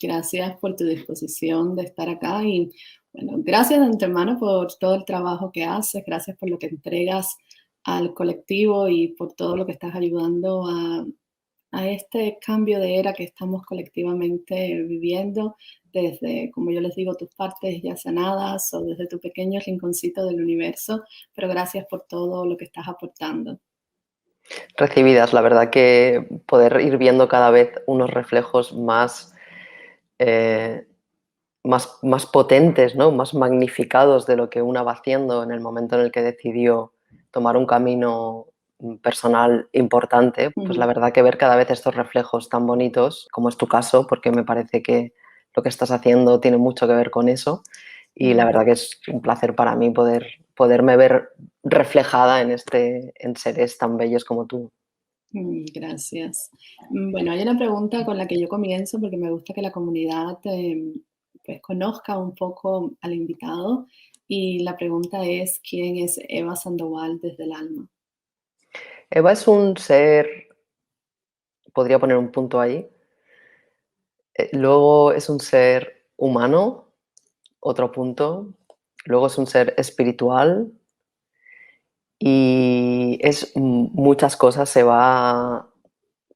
Gracias por tu disposición de estar acá y bueno, gracias de antemano por todo el trabajo que haces, gracias por lo que entregas al colectivo y por todo lo que estás ayudando a este cambio de era que estamos colectivamente viviendo, desde, como yo les digo, tus partes ya sanadas o desde tu pequeño rinconcito del universo, pero gracias por todo lo que estás aportando. Recibidas, la verdad que poder ir viendo cada vez unos reflejos eh, más potentes, ¿no? Más magnificados de lo que una va haciendo en el momento en el que decidió tomar un camino personal importante, pues la Ujú. verdad que ver cada vez estos reflejos tan bonitos, como es tu caso, porque me parece que lo que estás haciendo tiene mucho que ver con eso, y la Mm. verdad que es un placer para mí poderme ver reflejada en seres tan bellos como tú. Gracias. Bueno, hay una pregunta con la que yo comienzo porque me gusta que la comunidad pues conozca un poco al invitado y la pregunta es, ¿quién es Eva Sandoval desde el alma? Eva es un ser, podría poner un punto ahí, luego es un ser humano, otro punto, luego es un ser espiritual y es muchas cosas, se va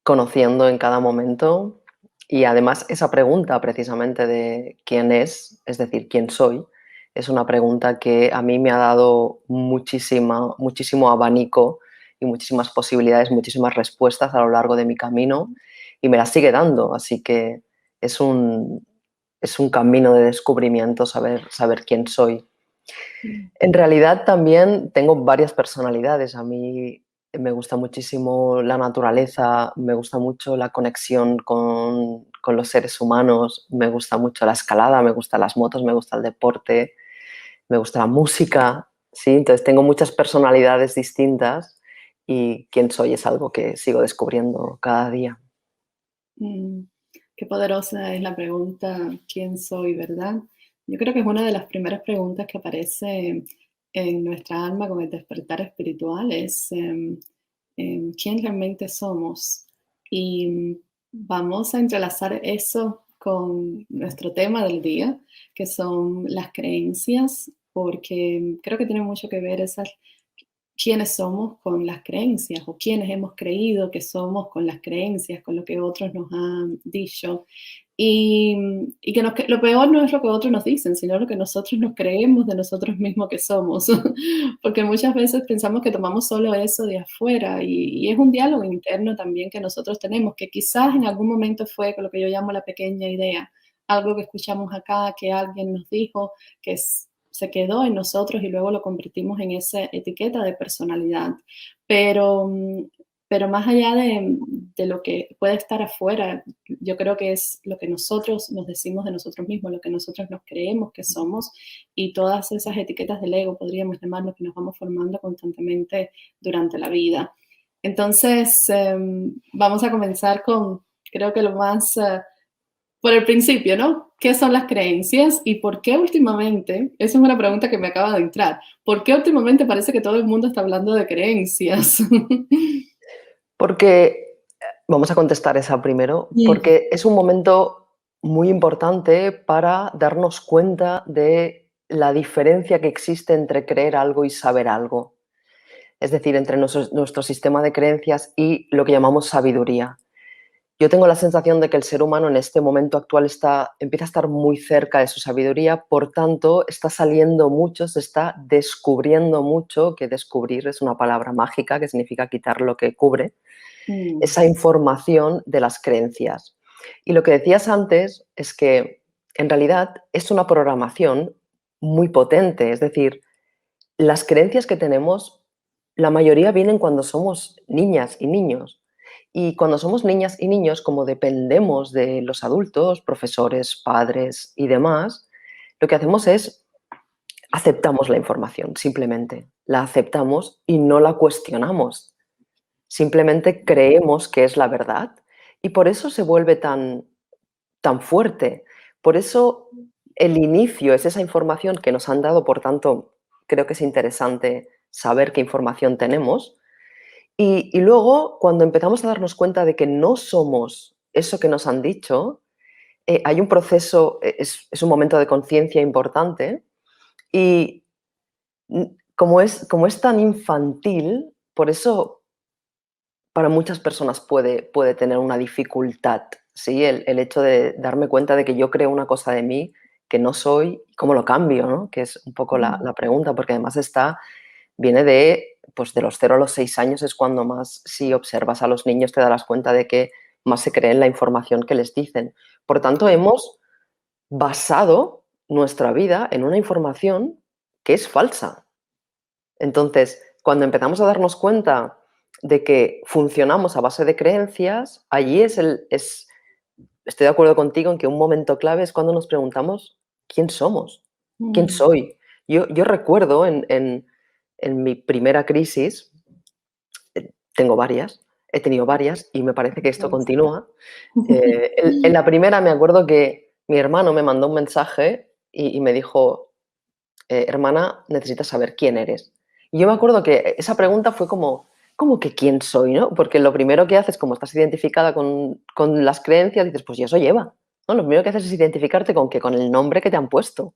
conociendo en cada momento y además esa pregunta precisamente de quién es decir, quién soy, es una pregunta que a mí me ha dado muchísimo abanico y muchísimas posibilidades, muchísimas respuestas a lo largo de mi camino y me las sigue dando, así que es un, es un camino de descubrimiento saber quién soy. Mm. En realidad también tengo varias personalidades. A mí me gusta muchísimo la naturaleza, me gusta mucho la conexión con los seres humanos, me gusta mucho la escalada, me gustan las motos, me gusta el deporte, me gusta la música, ¿sí? Entonces tengo muchas personalidades distintas y quién soy es algo que sigo descubriendo cada día. Mm, Qué poderosa es la pregunta, ¿quién soy, verdad? Yo creo que es una de las primeras preguntas que aparece en nuestra alma con el despertar espiritual, es quién realmente somos. Y vamos a entrelazar eso con nuestro tema del día, que son las creencias, porque creo que tiene mucho que ver esas quiénes somos con las creencias o quiénes hemos creído que somos con las creencias, con lo que otros nos han dicho. Y que lo peor no es lo que otros nos dicen, sino lo que nosotros nos creemos de nosotros mismos que somos. Porque muchas veces pensamos que tomamos solo eso de afuera y es un diálogo interno también que nosotros tenemos, que quizás en algún momento fue con lo que yo llamo la pequeña idea, algo que escuchamos acá, que alguien nos dijo, que se quedó en nosotros y luego lo convertimos en esa etiqueta de personalidad. Pero, pero más allá de lo que puede estar afuera, yo creo que es lo que nosotros nos decimos de nosotros mismos, lo que nosotros nos creemos que somos y todas esas etiquetas del ego, podríamos llamarlo, que nos vamos formando constantemente durante la vida. Entonces, vamos a comenzar con, creo que lo más por el principio, ¿no? ¿Qué son las creencias y por qué últimamente, esa es una pregunta que me acaba de entrar, ¿por qué últimamente parece que todo el mundo está hablando de creencias? Porque, vamos a contestar esa primero, Mm. porque es un momento muy importante para darnos cuenta de la diferencia que existe entre creer algo y saber algo. Es decir, entre nuestro sistema de creencias y lo que llamamos sabiduría. Yo tengo la sensación de que el ser humano en este momento actual empieza a estar muy cerca de su sabiduría, por tanto, está saliendo mucho, se está descubriendo mucho, que descubrir es una palabra mágica que significa quitar lo que cubre, Mm. esa información de las creencias. Y lo que decías antes es que en realidad es una programación muy potente, es decir, las creencias que tenemos, la mayoría vienen cuando somos niñas y niños. Y cuando somos niñas y niños, como dependemos de los adultos, profesores, padres y demás, lo que hacemos es aceptamos la información, simplemente. La aceptamos y no la cuestionamos. Simplemente creemos que es la verdad y por eso se vuelve tan fuerte. Por eso el inicio es esa información que nos han dado, por tanto, creo que es interesante saber qué información tenemos. Y luego, cuando empezamos a darnos cuenta de que no somos eso que nos han dicho, hay un proceso, es un momento de conciencia importante y como es tan infantil, por eso para muchas personas puede tener una dificultad, ¿sí? El hecho de darme cuenta de que yo creo una cosa de mí que no soy, ¿cómo lo cambio, no? Que es un poco la pregunta, porque además viene pues de los 0 a los 6 años es cuando más, si observas a los niños, te darás cuenta de que más se creen la información que les dicen. Por tanto, hemos basado nuestra vida en una información que es falsa. Entonces, cuando empezamos a darnos cuenta de que funcionamos a base de creencias, allí estoy de acuerdo contigo en que un momento clave es cuando nos preguntamos quién somos, quién Mm. soy. Yo recuerdo en mi primera crisis, tengo varias, he tenido varias y me parece que esto Pues, continúa. En la primera me acuerdo que mi hermano me mandó un mensaje y me dijo, hermana, necesitas saber quién eres. Y yo me acuerdo que esa pregunta fue como, ¿cómo que quién soy? ¿No? Porque lo primero que haces, como estás identificada con las creencias, dices, pues yo soy Eva. ¿No? Lo primero que haces es identificarte con qué, con el nombre que te han puesto.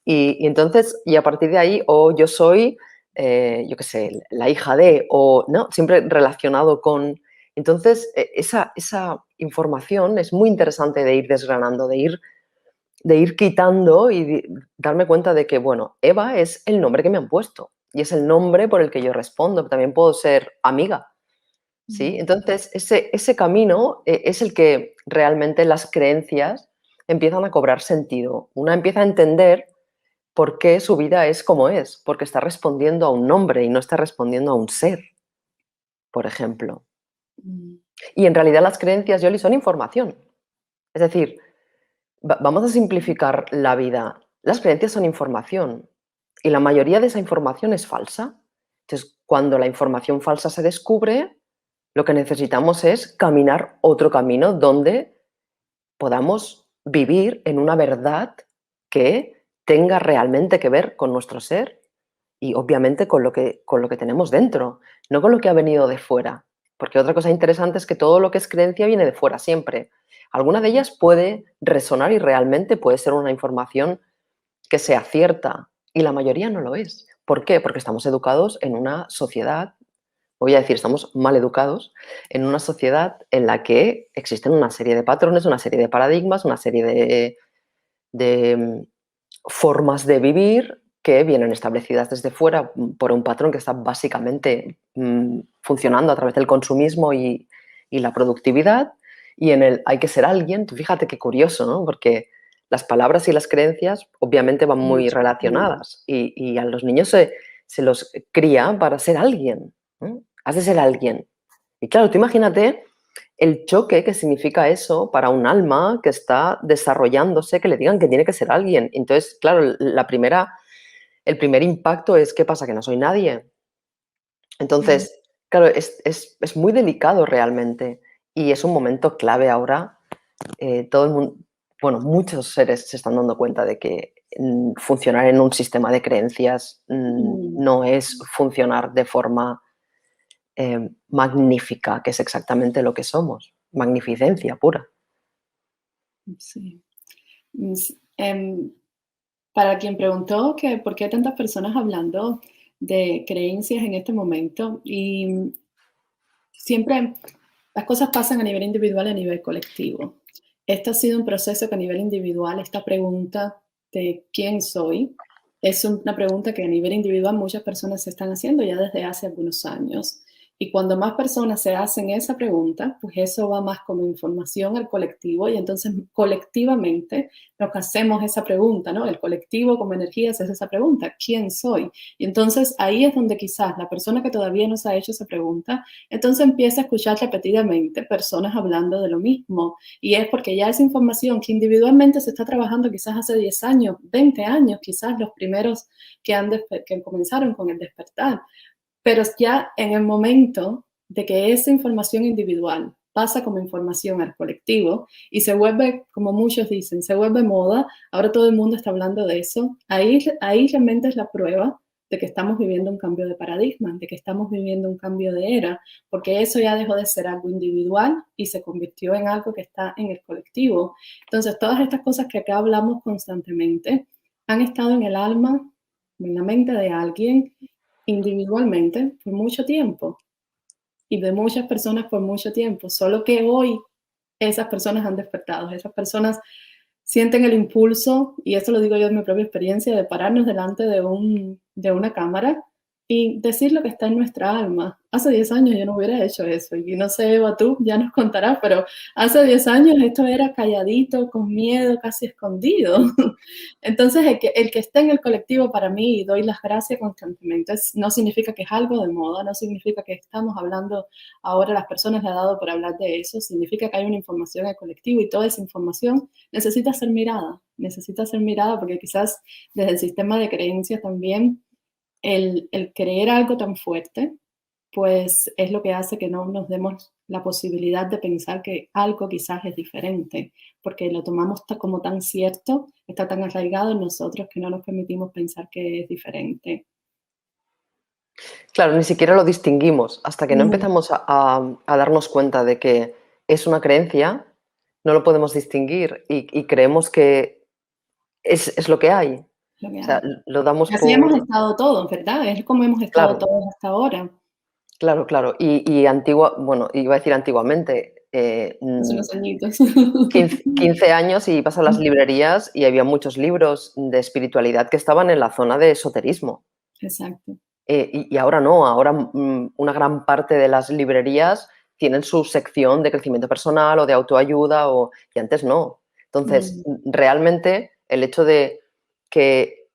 Y entonces, y a partir de ahí, o yo soy, yo qué sé, la hija de, o no, siempre relacionado con. Entonces, esa información es muy interesante de ir desgranando, de ir quitando y darme cuenta de que, bueno, Eva es el nombre que me han puesto y es el nombre por el que yo respondo. También puedo ser amiga, ¿sí? mm, Entonces, ese camino es el que realmente las creencias empiezan a cobrar sentido. Una empieza a entender por qué su vida es como es, porque está respondiendo a un nombre y no está respondiendo a un ser, por ejemplo. mm, Y en realidad las creencias, Yoli, son información. Es decir, vamos a simplificar la vida. Las creencias son información y la mayoría de esa información es falsa. Entonces, cuando la información falsa se descubre, lo que necesitamos es caminar otro camino donde podamos vivir en una verdad que tenga realmente que ver con nuestro ser y obviamente con lo que tenemos dentro, no con lo que ha venido de fuera. Porque otra cosa interesante es que todo lo que es creencia viene de fuera siempre. Alguna de ellas puede resonar y realmente puede ser una información que sea cierta y la mayoría no lo es. ¿Por qué? Porque estamos educados en una sociedad, voy a decir, estamos mal educados en una sociedad en la que existen una serie de patrones, una serie de paradigmas, una serie de formas de vivir que vienen establecidas desde fuera por un patrón que está básicamente funcionando a través del consumismo y la productividad. Y en el hay que ser alguien, tú fíjate qué curioso, ¿no? Porque las palabras y las creencias obviamente van muy mucho. relacionadas y a los niños se los cría para ser alguien, ¿no? Has de ser alguien. Y claro, tú imagínate el choque que significa eso para un alma que está desarrollándose, que le digan que tiene que ser alguien. Entonces, claro, el primer impacto es, ¿qué pasa? Que no soy nadie. Mm, Entonces, claro, es muy delicado realmente y es un momento clave ahora. Todo el mundo, bueno, muchos seres se están dando cuenta de que funcionar en un sistema de creencias mm, no es funcionar de forma magnífica, que es exactamente lo que somos. Magnificencia pura. sí. Para quien preguntó que por qué hay tantas personas hablando de creencias en este momento, y siempre las cosas pasan a nivel individual y a nivel colectivo. Este ha sido un proceso que a nivel individual, esta pregunta de quién soy, es una pregunta que a nivel individual muchas personas se están haciendo ya desde hace algunos años. Y cuando más personas se hacen esa pregunta, pues eso va más como información al colectivo y entonces colectivamente nos hacemos esa pregunta, ¿no? El colectivo como energía se hace esa pregunta, ¿quién soy? Y entonces ahí es donde quizás la persona que todavía no se ha hecho esa pregunta entonces empieza a escuchar repetidamente personas hablando de lo mismo. Y es porque ya esa información que individualmente se está trabajando quizás hace 10 años, 20 años, quizás los primeros que comenzaron con el despertar. Pero ya en el momento de que esa información individual pasa como información al colectivo y se vuelve, como muchos dicen, se vuelve moda, ahora todo el mundo está hablando de eso, ahí realmente es la prueba de que estamos viviendo un cambio de paradigma, de que estamos viviendo un cambio de era, porque eso ya dejó de ser algo individual y se convirtió en algo que está en el colectivo. Entonces, todas estas cosas que acá hablamos constantemente han estado en el alma, en la mente de alguien individualmente por mucho tiempo y de muchas personas por mucho tiempo, solo que hoy esas personas han despertado, esas personas sienten el impulso, y esto lo digo yo de mi propia experiencia, de pararnos delante de una cámara y decir lo que está en nuestra alma. Hace 10 años yo no hubiera hecho eso, y no sé, Eva, tú ya nos contarás, pero hace 10 años esto era calladito, con miedo, casi escondido. Entonces, el que esté en el colectivo para mí, y doy las gracias constantemente, no significa que es algo de moda, no significa que estamos hablando ahora, las personas le ha dado por hablar de eso, significa que hay una información en el colectivo y toda esa información necesita ser mirada porque quizás desde el sistema de creencias también el creer algo tan fuerte, pues es lo que hace que no nos demos la posibilidad de pensar que algo quizás es diferente, porque lo tomamos como tan cierto, está tan arraigado en nosotros que no nos permitimos pensar que es diferente. Claro, ni siquiera lo distinguimos. Hasta que no Mm, empezamos a darnos cuenta de que es una creencia, no lo podemos distinguir y creemos que es lo que hay. lo que O sea, hay. lo damos Y así hemos por... estado todos, ¿verdad? Es como hemos estado Claro, todos hasta ahora. claro, claro. Y antigua, bueno, iba a decir antiguamente, Hace unos añitos. 15 años y vas a las librerías y había muchos libros de espiritualidad que estaban en la zona de esoterismo. Exacto. Y ahora no, ahora una gran parte de las librerías tienen su sección de crecimiento personal o de autoayuda, y antes no. Entonces, Mm, realmente el hecho de que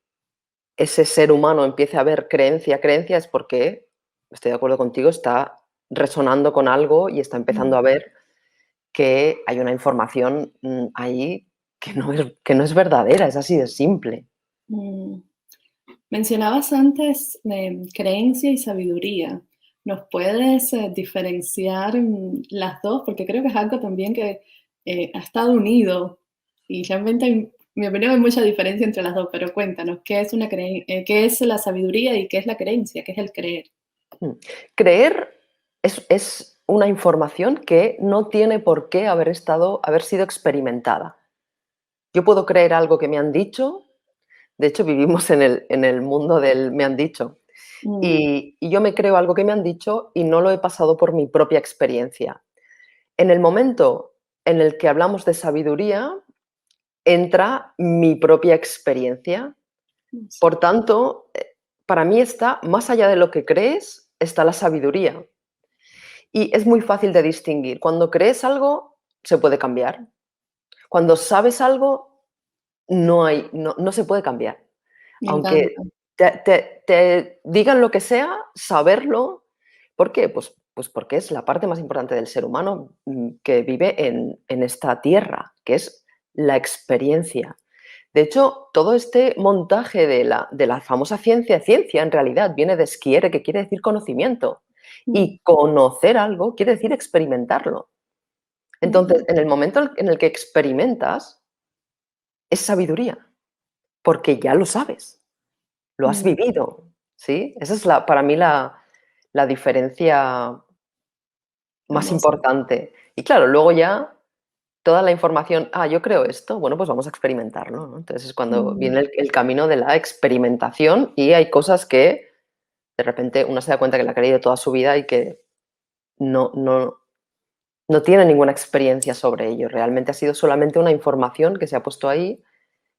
ese ser humano empiece a ver creencia es porque, estoy de acuerdo contigo, está resonando con algo y está mm, empezando a ver que hay una información ahí que no es verdadera, es así de simple. mm. Mencionabas antes creencia y sabiduría. ¿Nos puedes diferenciar las dos? Porque creo que es algo también que ha estado unido y realmente, en mi opinión, hay mucha diferencia entre las dos, pero cuéntanos, ¿qué es la sabiduría y qué es la creencia? ¿Qué es el creer? Mm. Creer es una información que no tiene por qué haber sido experimentada. Yo puedo creer algo que me han dicho, de hecho vivimos en el mundo del me han dicho, Mm, y yo me creo algo que me han dicho y no lo he pasado por mi propia experiencia. En el momento en el que hablamos de sabiduría, entra mi propia experiencia. sí. Por tanto, para mí está más allá de lo que crees, está la sabiduría. Y es muy fácil de distinguir. Cuando crees algo, se puede cambiar. Cuando sabes algo, no se puede cambiar. Me Aunque encanta. te digan lo que sea, saberlo. ¿Por qué? Pues porque es la parte más importante del ser humano que vive en esta tierra, que es la experiencia. De hecho, todo este montaje de la famosa ciencia en realidad viene de sciere, que quiere decir conocimiento. Mm, Y conocer algo quiere decir experimentarlo. Entonces, mm, en el momento en el que experimentas, es sabiduría, porque ya lo sabes, lo has mm, vivido, ¿sí? Esa es para mí la diferencia más hermoso. importante. Y claro, luego ya toda la información, yo creo esto, bueno, pues vamos a experimentarlo, ¿no? Entonces es cuando Mm, viene el camino de la experimentación y hay cosas que de repente uno se da cuenta que la ha creído toda su vida y que no, no, no tiene ninguna experiencia sobre ello. Realmente ha sido solamente una información que se ha puesto ahí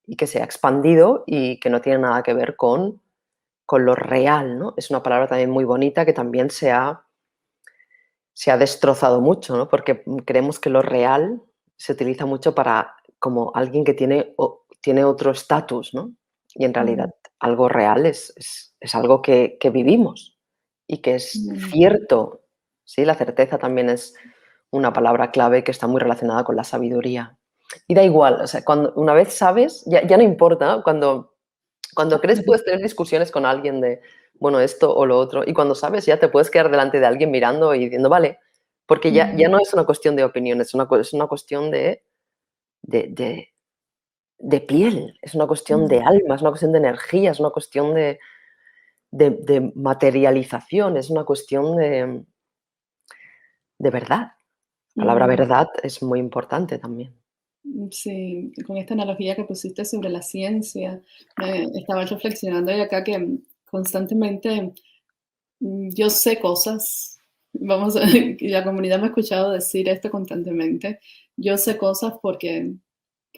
y que se ha expandido y que no tiene nada que ver con lo real, ¿no? Es una palabra también muy bonita que también se ha destrozado mucho, ¿no? Porque creemos que lo real se utiliza mucho para como alguien que tiene otro estatus, ¿no? Y en realidad mm, algo real es algo que vivimos y que es mm, cierto, ¿sí? La certeza también es una palabra clave que está muy relacionada con la sabiduría. Y da igual, o sea, cuando una vez sabes, ya no importa, cuando crees puedes tener discusiones con alguien de, bueno, esto o lo otro, y cuando sabes ya te puedes quedar delante de alguien mirando y diciendo, vale, porque ya mm, no es una cuestión de opinión, es una cuestión de, de- de piel, es una cuestión mm. de alma, es una cuestión de energía, es una cuestión de... de materialización, es una cuestión de verdad. La palabra Mm, verdad es muy importante también. sí, con esta analogía que pusiste sobre la ciencia, me estaba reflexionando y acá que constantemente yo sé cosas, vamos a, y la comunidad me ha escuchado decir esto constantemente, yo sé cosas porque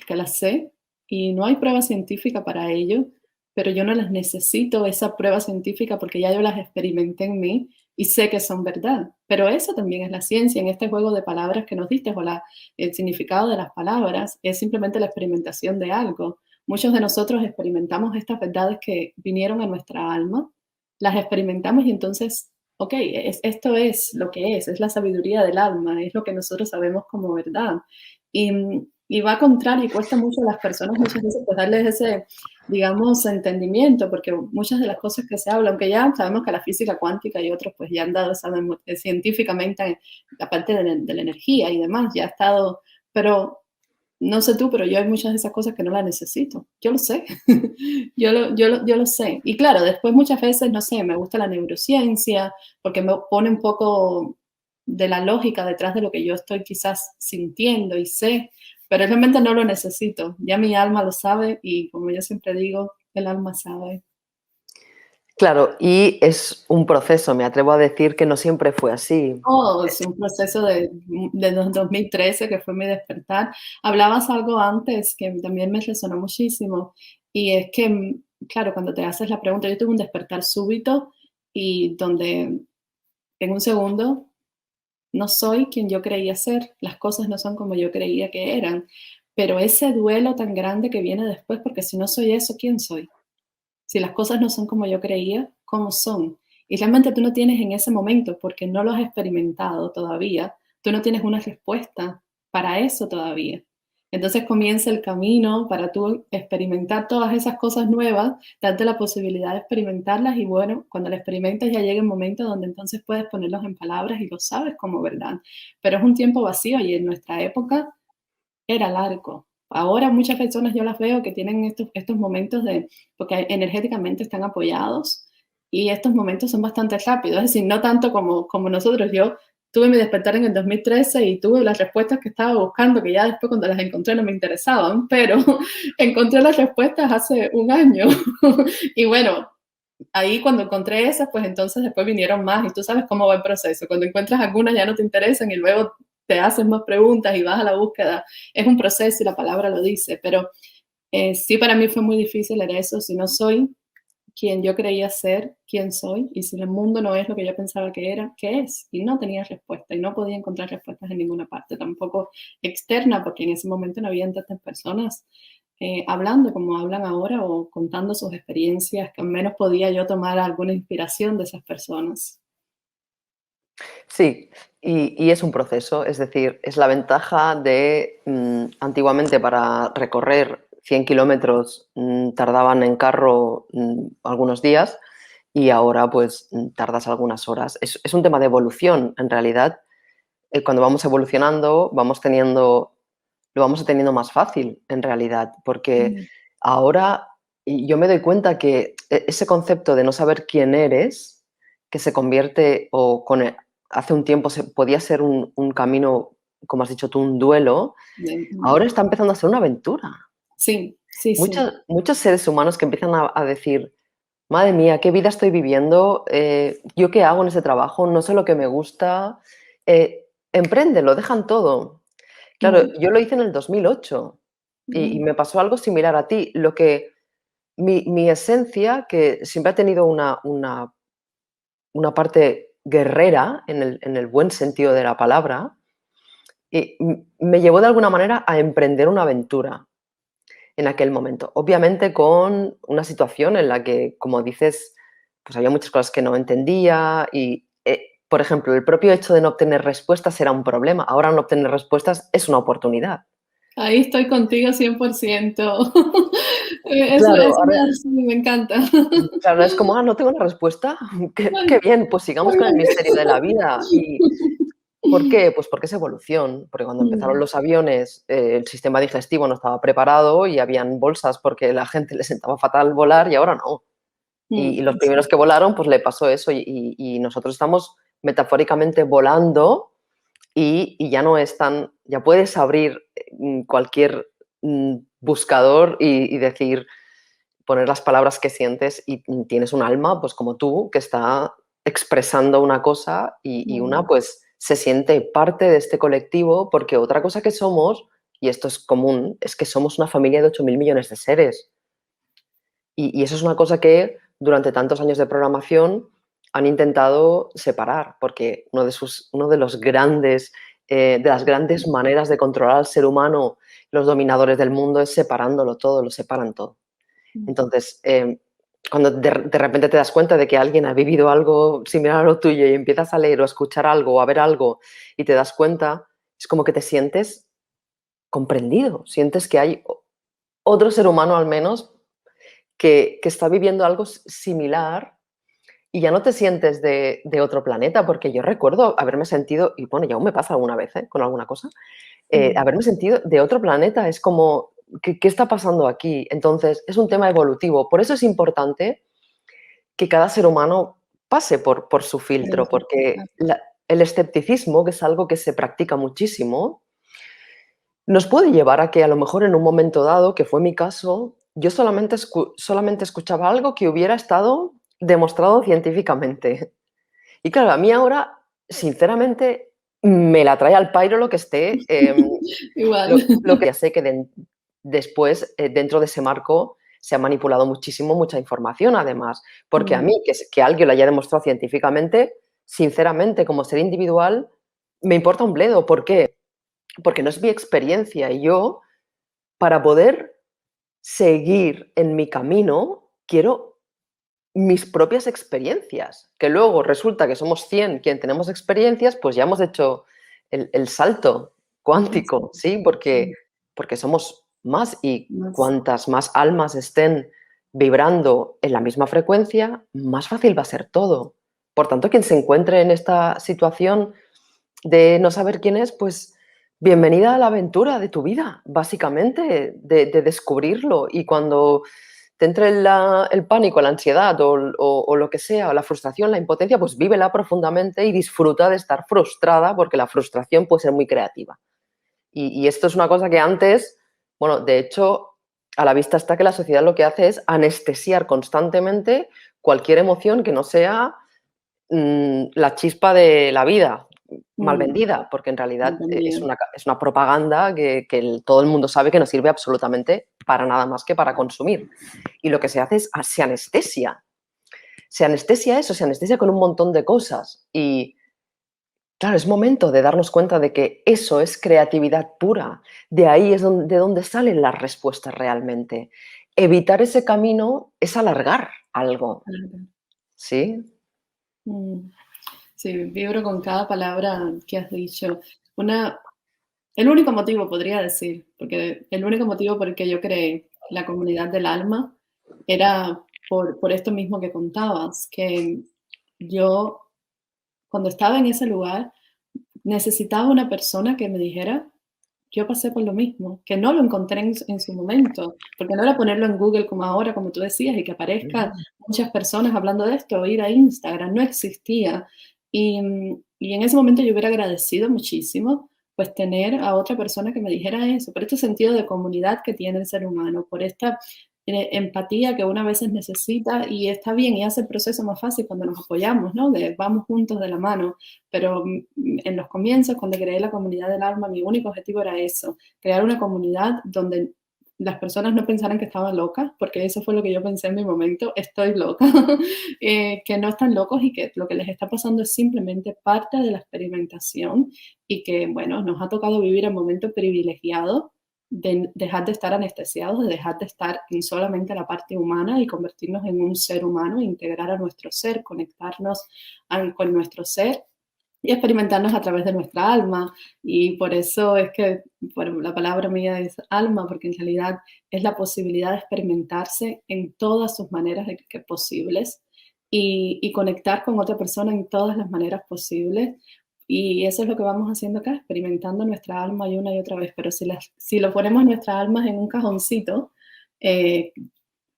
las sé y no hay prueba científica para ello, pero yo no las necesito, esa prueba científica, porque ya yo las experimenté en mí y sé que son verdad. Pero eso también es la ciencia, en este juego de palabras que nos diste, o el significado de las palabras, es simplemente la experimentación de algo. Muchos de nosotros experimentamos estas verdades que vinieron a nuestra alma, las experimentamos y entonces, ok, esto es lo que es la sabiduría del alma, es lo que nosotros sabemos como verdad. Y va contrario y cuesta mucho a las personas muchas veces pues darles ese, digamos, entendimiento, porque muchas de las cosas que se hablan, aunque ya sabemos que la física cuántica y otros pues ya han dado, saben, científicamente la parte de la energía y demás, ya ha estado, pero no sé tú, pero yo hay muchas de esas cosas que no las necesito. Yo lo sé. Yo lo sé. Y claro, después muchas veces, no sé, me gusta la neurociencia porque me pone un poco de la lógica detrás de lo que yo estoy quizás sintiendo y sé, pero realmente no lo necesito. Ya mi alma lo sabe y como yo siempre digo, el alma sabe. Claro, y es un proceso, me atrevo a decir que no siempre fue así. Oh, es un proceso de 2013 que fue mi despertar. Hablabas algo antes que también me resonó muchísimo y es que, claro, cuando te haces la pregunta, yo tuve un despertar súbito y donde en un segundo no soy quien yo creía ser, las cosas no son como yo creía que eran, pero ese duelo tan grande que viene después, porque si no soy eso, ¿quién soy? Si las cosas no son como yo creía, ¿cómo son? Y realmente tú no tienes en ese momento, porque no lo has experimentado todavía, tú no tienes una respuesta para eso todavía. Entonces comienza el camino para tú experimentar todas esas cosas nuevas, darte la posibilidad de experimentarlas y bueno, cuando la experimentas ya llega el momento donde entonces puedes ponerlos en palabras y lo sabes como verdad. Pero es un tiempo vacío y en nuestra época era largo. Ahora muchas personas yo las veo que tienen estos momentos porque energéticamente están apoyados y estos momentos son bastante rápidos, es decir, no tanto como nosotros. Yo tuve mi despertar en el 2013 y tuve las respuestas que estaba buscando, que ya después cuando las encontré no me interesaban, pero encontré las respuestas hace un año. Y bueno, ahí cuando encontré esas, pues entonces después vinieron más y tú sabes cómo va el proceso. Cuando encuentras algunas ya no te interesan y luego te haces más preguntas y vas a la búsqueda. Es un proceso y la palabra lo dice, pero sí para mí fue muy difícil era eso. Si no soy quien yo creía ser, quién soy, y si el mundo no es lo que yo pensaba que era, ¿qué es? Y no tenía respuesta y no podía encontrar respuestas en ninguna parte, tampoco externa, porque en ese momento no había tantas personas hablando como hablan ahora o contando sus experiencias, que al menos podía yo tomar alguna inspiración de esas personas. Sí, y es un proceso, es decir, es la ventaja de, antiguamente para recorrer 100 kilómetros tardaban en carro algunos días y ahora pues tardas algunas horas. Es un tema de evolución, en realidad. Cuando vamos evolucionando, lo vamos teniendo más fácil, en realidad, porque Mm, ahora y yo me doy cuenta que ese concepto de no saber quién eres, que se convierte o hace un tiempo podía ser un camino, como has dicho tú, un duelo, ahora está empezando a ser una aventura. sí, sí, sí. Muchos seres humanos que empiezan a decir, madre mía, qué vida estoy viviendo, yo qué hago en ese trabajo, no sé lo que me gusta, emprenden, lo dejan todo. Claro, Mm, yo lo hice en el 2008 y mm, me pasó algo similar a ti. Mi esencia, que siempre ha tenido una parte guerrera en el buen sentido de la palabra, me llevó de alguna manera a emprender una aventura en aquel momento. Obviamente con una situación en la que, como dices, pues había muchas cosas que no entendía y, por ejemplo, el propio hecho de no obtener respuestas era un problema. Ahora no obtener respuestas es una oportunidad. ahí estoy contigo 100%. Claro, Eso ahora me encanta. claro, es como, no tengo una respuesta. Qué Ay, bien, pues está sigamos con el bien. misterio de la vida. ¿Y por qué? Pues porque es evolución. Porque cuando empezaron Mm, los aviones, el sistema digestivo no estaba preparado y habían bolsas porque la gente le sentaba fatal volar y ahora no. Y los sí. primeros que volaron, pues le pasó eso y nosotros estamos metafóricamente volando y ya no es tan, ya puedes abrir cualquier buscador y decir, poner las palabras que sientes y tienes un alma, pues como tú, que está expresando una cosa y una Mm, pues se siente parte de este colectivo porque otra cosa que somos, y esto es común, es que somos una familia de 8.000 millones de seres. Y eso es una cosa que durante tantos años de programación han intentado separar, porque uno de los grandes, de las grandes maneras de controlar al ser humano, los dominadores del mundo, es separándolo todo, lo separan todo. mm, Entonces, cuando de repente te das cuenta de que alguien ha vivido algo similar a lo tuyo y empiezas a leer o a escuchar algo o a ver algo y te das cuenta, es como que te sientes comprendido, sientes que hay otro ser humano al menos que está viviendo algo similar y ya no te sientes de otro planeta, porque yo recuerdo haberme sentido, y bueno, ya aún me pasa alguna vez con alguna cosa, mm, haberme sentido de otro planeta, es como, ¿qué está pasando aquí? Entonces, es un tema evolutivo, por eso es importante que cada ser humano pase por su filtro, eso, porque exacto. el escepticismo, que es algo que se practica muchísimo, nos puede llevar a que a lo mejor en un momento dado, que fue mi caso, yo solamente escuchaba algo que hubiera estado demostrado científicamente. Y claro, a mí ahora, sinceramente, me la trae al pairo lo que esté, Igual. lo que ya sé que después, dentro de ese marco, se ha manipulado muchísimo, mucha información además. Porque a Mm, mí, que alguien lo haya demostrado científicamente, sinceramente, como ser individual, me importa un bledo. ¿Por qué? Porque no es mi experiencia y yo, para poder seguir en mi camino, quiero mis propias experiencias, que luego resulta que somos 100 quien tenemos experiencias, pues ya hemos hecho el salto cuántico, exacto. ¿sí? Mm, Porque somos más y más, cuantas más almas estén vibrando en la misma frecuencia, más fácil va a ser todo. Por tanto, quien se encuentre en esta situación de no saber quién es, pues bienvenida a la aventura de tu vida, básicamente, de descubrirlo. Y cuando te entre el pánico, la ansiedad o lo que sea, o la frustración, la impotencia, pues vívela profundamente y disfruta de estar frustrada, porque la frustración puede ser muy creativa. Y esto es una cosa que antes, bueno, de hecho, a la vista está que la sociedad lo que hace es anestesiar constantemente cualquier emoción que no sea la chispa de la vida, mal mm, vendida, porque en realidad entendido. es una propaganda que todo el mundo sabe que no sirve absolutamente para nada más que para consumir. Y lo que se hace es se anestesia. Se anestesia eso, se anestesia con un montón de cosas. Y claro, es momento de darnos cuenta de que eso es creatividad pura. De ahí es de donde salen las respuestas realmente. Evitar ese camino es alargar algo, Claro. ¿sí? Mm, sí, vibro con cada palabra que has dicho. Una, el único motivo, podría decir, porque el único motivo por el que yo creé la comunidad del alma era por esto mismo que contabas, que yo, cuando estaba en ese lugar, necesitaba una persona que me dijera, yo pasé por lo mismo, que no lo encontré en su momento, porque no era ponerlo en Google como ahora, como tú decías, y que aparezcan muchas personas hablando de esto, o ir a Instagram, no existía. Y en ese momento yo hubiera agradecido muchísimo, pues tener a otra persona que me dijera eso, por este sentido de comunidad que tiene el ser humano, por esta empatía que una a veces necesita y está bien y hace el proceso más fácil cuando nos apoyamos, ¿no? De vamos juntos de la mano, pero en los comienzos, cuando creé la comunidad del alma, mi único objetivo era eso, crear una comunidad donde las personas no pensaran que estaba loca, porque eso fue lo que yo pensé en mi momento, estoy loca, que no están locos y que lo que les está pasando es simplemente parte de la experimentación y que, bueno, nos ha tocado vivir el momento privilegiado de dejar de estar anestesiados, de dejar de estar en solamente la parte humana y convertirnos en un ser humano, integrar a nuestro ser, conectarnos con nuestro ser y experimentarnos a través de nuestra alma. Y por eso es que bueno, la palabra mía es alma, porque en realidad es la posibilidad de experimentarse en todas sus maneras posibles y conectar con otra persona en todas las maneras posibles. Y eso es lo que vamos haciendo acá, experimentando nuestra alma y una y otra vez. Pero si lo ponemos nuestras almas en un cajoncito, eh,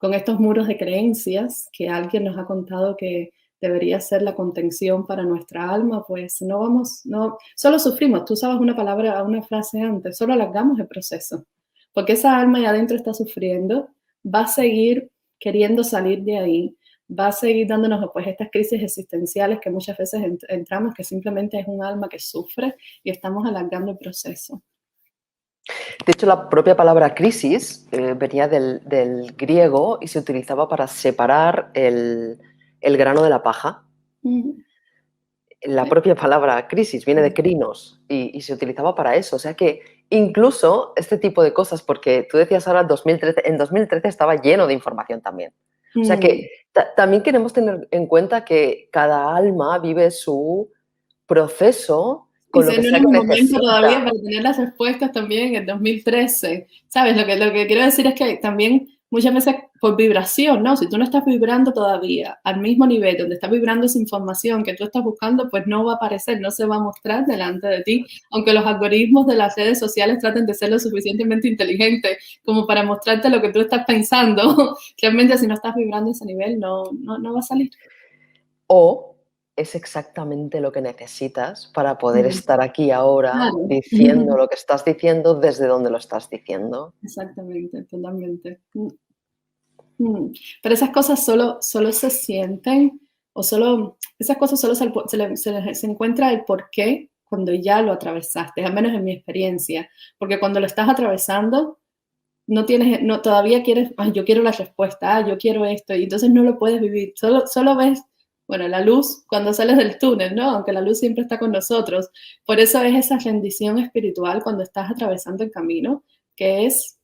con estos muros de creencias que alguien nos ha contado que debería ser la contención para nuestra alma, pues no vamos, no, solo sufrimos. Tú sabes una palabra, una frase antes, solo alargamos el proceso, porque esa alma ahí adentro está sufriendo, va a seguir queriendo salir de ahí, va a seguir dándonos pues estas crisis existenciales que muchas veces entramos, que simplemente es un alma que sufre y estamos alargando el proceso. De hecho, la propia palabra crisis venía del griego y se utilizaba para separar el grano de la paja. Ujú. La propia palabra crisis viene de crinos y se utilizaba para eso. O sea que incluso este tipo de cosas, porque tú decías ahora 2013, en 2013 estaba lleno de información también. O sea Mm. que también queremos tener en cuenta que cada alma vive su proceso Y con lo si que no sea es que el momento todavía necesita. para tener las respuestas también en 2013. ¿Sabes? Lo que quiero decir es que también muchas veces por vibración, ¿no? Si tú no estás vibrando todavía al mismo nivel donde está vibrando esa información que tú estás buscando, pues no va a aparecer, no se va a mostrar delante de ti, aunque los algoritmos de las redes sociales traten de ser lo suficientemente inteligentes como para mostrarte lo que tú estás pensando. Realmente si no estás vibrando a ese nivel, no va a salir. O es exactamente lo que necesitas para poder Mm, estar aquí ahora claro. diciendo lo que estás diciendo desde donde lo estás diciendo. Exactamente, totalmente. Mm. Pero esas cosas solo se sienten o solo, esas cosas solo se encuentra el porqué cuando ya lo atravesaste, al menos en mi experiencia, porque cuando lo estás atravesando, no tienes, no, todavía quieres, ay, yo quiero la respuesta, yo quiero esto, y entonces no lo puedes vivir, solo ves, bueno, la luz cuando sales del túnel, ¿no? Aunque la luz siempre está con nosotros. Por eso es esa rendición espiritual cuando estás atravesando el camino, que es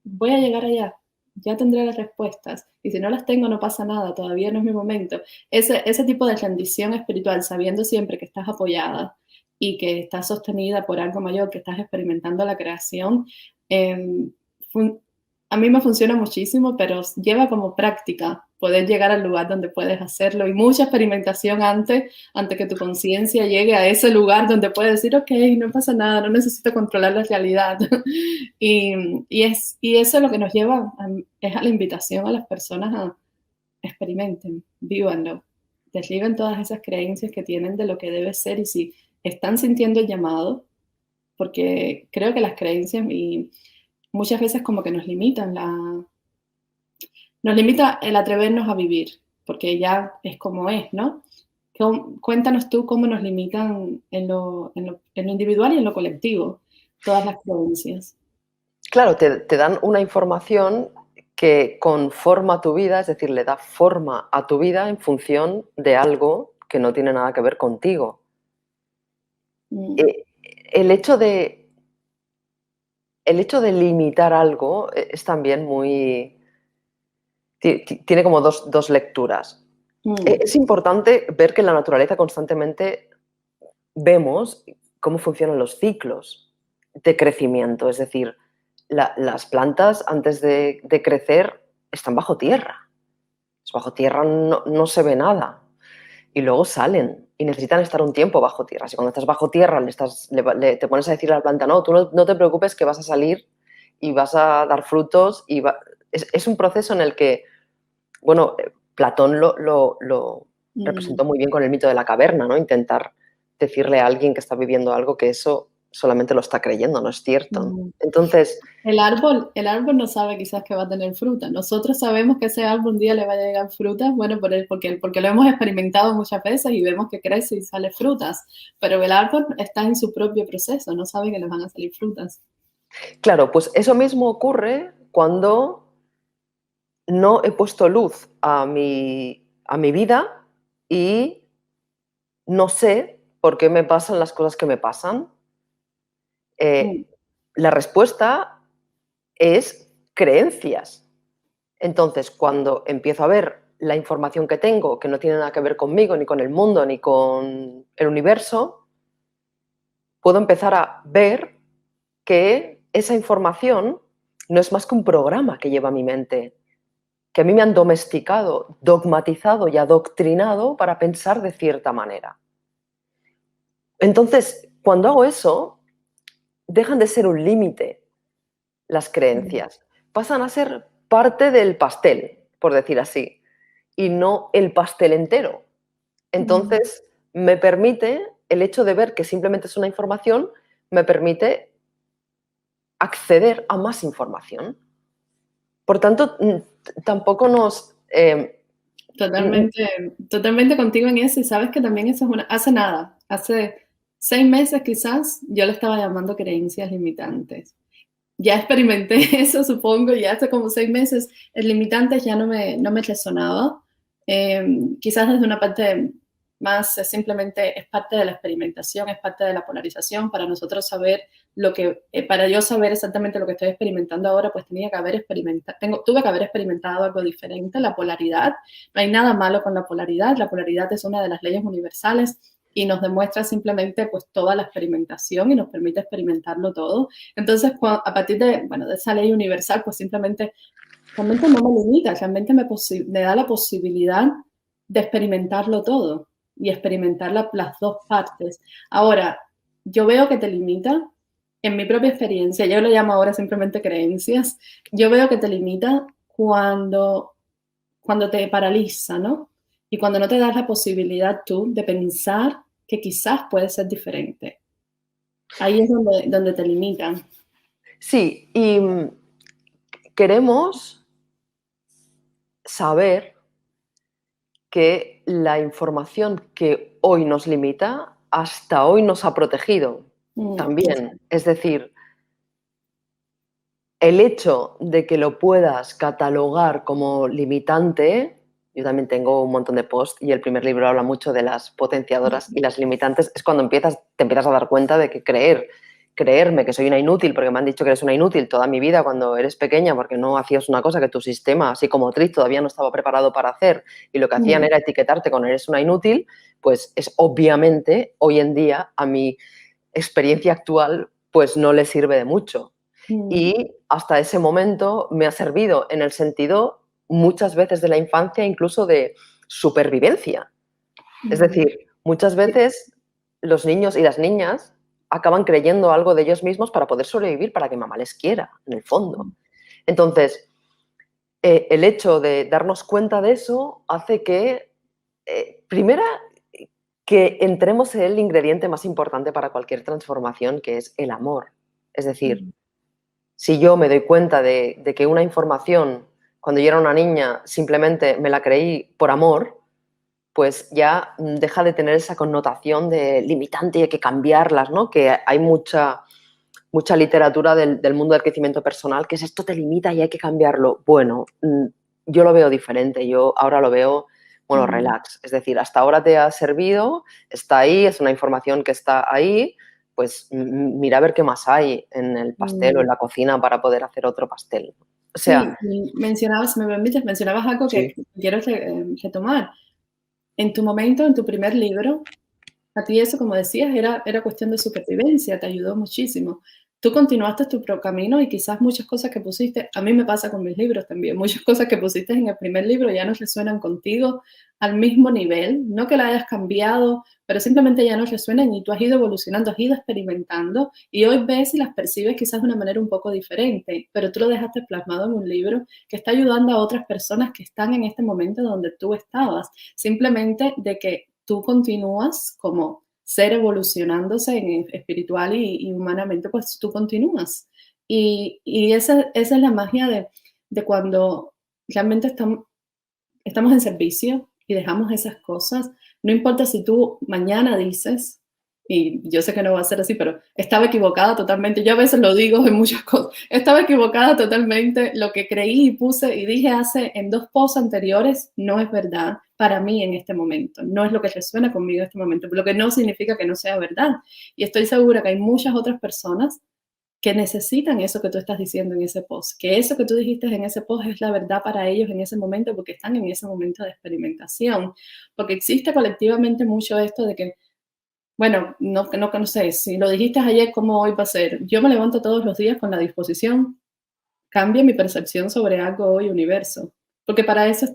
voy a llegar allá, ya tendré las respuestas. Y si no las tengo, no pasa nada, todavía no es mi momento. Ese tipo de rendición espiritual, sabiendo siempre que estás apoyada y que estás sostenida por algo mayor, que estás experimentando la creación, eh, a mí me funciona muchísimo, pero lleva como práctica poder llegar al lugar donde puedes hacerlo y mucha experimentación antes que tu conciencia llegue a ese lugar donde puedes decir, ok, no pasa nada, no necesito controlar la realidad. Y eso es lo que nos lleva es a la invitación a las personas a experimenten, vívanlo, derriben todas esas creencias que tienen de lo que debe ser y si están sintiendo el llamado, porque creo que las creencias y muchas veces como que nos limita el atrevernos a vivir, porque ya es como es, ¿no? Cuéntanos tú cómo nos limitan en lo individual y en lo colectivo todas las creencias. Claro, te dan una información que conforma tu vida, es decir, le da forma a tu vida en función de algo que no tiene nada que ver contigo. Mm, Eh, el hecho de, el hecho de limitar algo es también muy... Tiene como dos lecturas. mm, Es importante ver que en la naturaleza constantemente vemos cómo funcionan los ciclos de crecimiento. Es decir, las plantas antes de crecer están bajo tierra. Bajo tierra no se ve nada. Y luego salen y necesitan estar un tiempo bajo tierra. Si cuando estás bajo tierra te pones a decir a la planta, no, tú no te preocupes que vas a salir y vas a dar frutos. Es un proceso en el que, bueno, Platón lo mm, representó muy bien con el mito de la caverna, ¿no? Intentar decirle a alguien que está viviendo algo que eso solamente lo está creyendo, no es cierto. mm. Entonces, El árbol no sabe quizás que va a tener fruta. Nosotros sabemos que ese árbol un día le va a llegar frutas, bueno, porque lo hemos experimentado muchas veces y vemos que crece y sale frutas, pero el árbol está en su propio proceso, no sabe que le van a salir frutas. claro, pues eso mismo ocurre cuando no he puesto luz a mi vida y no sé por qué me pasan las cosas que me pasan. Mm, La respuesta es creencias. Entonces, cuando empiezo a ver la información que tengo, que no tiene nada que ver conmigo, ni con el mundo, ni con el universo, puedo empezar a ver que esa información no es más que un programa que lleva mi mente, que a mí me han domesticado, dogmatizado y adoctrinado para pensar de cierta manera. Entonces, cuando hago eso, dejan de ser un límite las mm, creencias, pasan a ser parte del pastel, por decir así, y no el pastel entero. Entonces, me permite, el hecho de ver que simplemente es una información, me permite acceder a más información. Por tanto, tampoco nos... Totalmente contigo en eso y sabes que también eso es hace nada, hace 6 meses quizás, yo le estaba llamando creencias limitantes. Ya experimenté eso, supongo, ya hace como 6 meses, el limitante ya no me resonaba. Quizás desde una parte más, simplemente es parte de la experimentación, es parte de la polarización. Para nosotros saber para yo saber exactamente lo que estoy experimentando ahora, pues tuve que haber experimentado algo diferente, la polaridad. No hay nada malo con la polaridad es una de las leyes universales y nos demuestra simplemente pues toda la experimentación y nos permite experimentarlo todo. Entonces, a partir de esa ley universal, pues simplemente realmente no me limita, realmente me da la posibilidad de experimentarlo todo y experimentar las dos partes. Ahora, yo veo que te limita, en mi propia experiencia, yo lo llamo ahora simplemente creencias, yo veo que te limita cuando te paraliza, ¿no? Y cuando no te das la posibilidad tú de pensar que quizás puede ser diferente. Ahí es donde te limitan. Sí, y queremos saber que la información que hoy nos limita, hasta hoy nos ha protegido también. Es decir, el hecho de que lo puedas catalogar como limitante, yo también tengo un montón de posts y el primer libro habla mucho de las potenciadoras y las limitantes, es cuando te empiezas a dar cuenta de que creerme que soy una inútil, porque me han dicho que eres una inútil toda mi vida cuando eres pequeña, porque no hacías una cosa que tu sistema psicomotriz todavía no estaba preparado para hacer y lo que hacían era etiquetarte con eres una inútil, pues es obviamente hoy en día a mi experiencia actual pues no le sirve de mucho. Y hasta ese momento me ha servido en el sentido muchas veces de la infancia, incluso de supervivencia. Es decir, muchas veces los niños y las niñas acaban creyendo algo de ellos mismos para poder sobrevivir, para que mamá les quiera, en el fondo. Entonces, el hecho de darnos cuenta de eso hace que, primera, que entremos en el ingrediente más importante para cualquier transformación, que es el amor. Es decir, si yo me doy cuenta de que una información, cuando yo era una niña, simplemente me la creí por amor, pues ya deja de tener esa connotación de limitante y hay que cambiarlas, ¿no? Que hay mucha literatura del mundo del crecimiento personal que es esto te limita y hay que cambiarlo. Bueno, yo lo veo diferente, yo ahora lo veo, bueno, relax. Es decir, hasta ahora te ha servido, está ahí, es una información que está ahí, pues mira a ver qué más hay en el pastel o en la cocina para poder hacer otro pastel. O sea, Sí, me permites, mencionabas algo que sí. quiero retomar. En tu momento, en tu primer libro, a ti eso, como decías, era cuestión de supervivencia, te ayudó muchísimo. Tú continuaste tu camino y quizás muchas cosas que pusiste, a mí me pasa con mis libros también, muchas cosas que pusiste en el primer libro ya no resuenan contigo al mismo nivel, no que la hayas cambiado, pero simplemente ya no resuenan y tú has ido evolucionando, has ido experimentando y hoy ves y las percibes quizás de una manera un poco diferente, pero tú lo dejaste plasmado en un libro que está ayudando a otras personas que están en este momento donde tú estabas, simplemente de que tú continúas como ser evolucionándose en espiritual y humanamente, pues tú continúas. Y esa es la magia de cuando realmente estamos en servicio y dejamos esas cosas. No importa si tú mañana dices, y yo sé que no va a ser así, pero estaba equivocada totalmente. Yo a veces lo digo en muchas cosas. Estaba equivocada totalmente. Lo que creí y puse y dije en 2 posts anteriores no es verdad para mí en este momento. No es lo que resuena conmigo en este momento, lo que no significa que no sea verdad. Y estoy segura que hay muchas otras personas que necesitan eso que tú estás diciendo en ese post, que eso que tú dijiste en ese post es la verdad para ellos en ese momento porque están en ese momento de experimentación, porque existe colectivamente mucho esto de que, bueno, no sé, si lo dijiste ayer, ¿cómo hoy va a ser? Yo me levanto todos los días con la disposición, cambia mi percepción sobre algo hoy, universo, porque para eso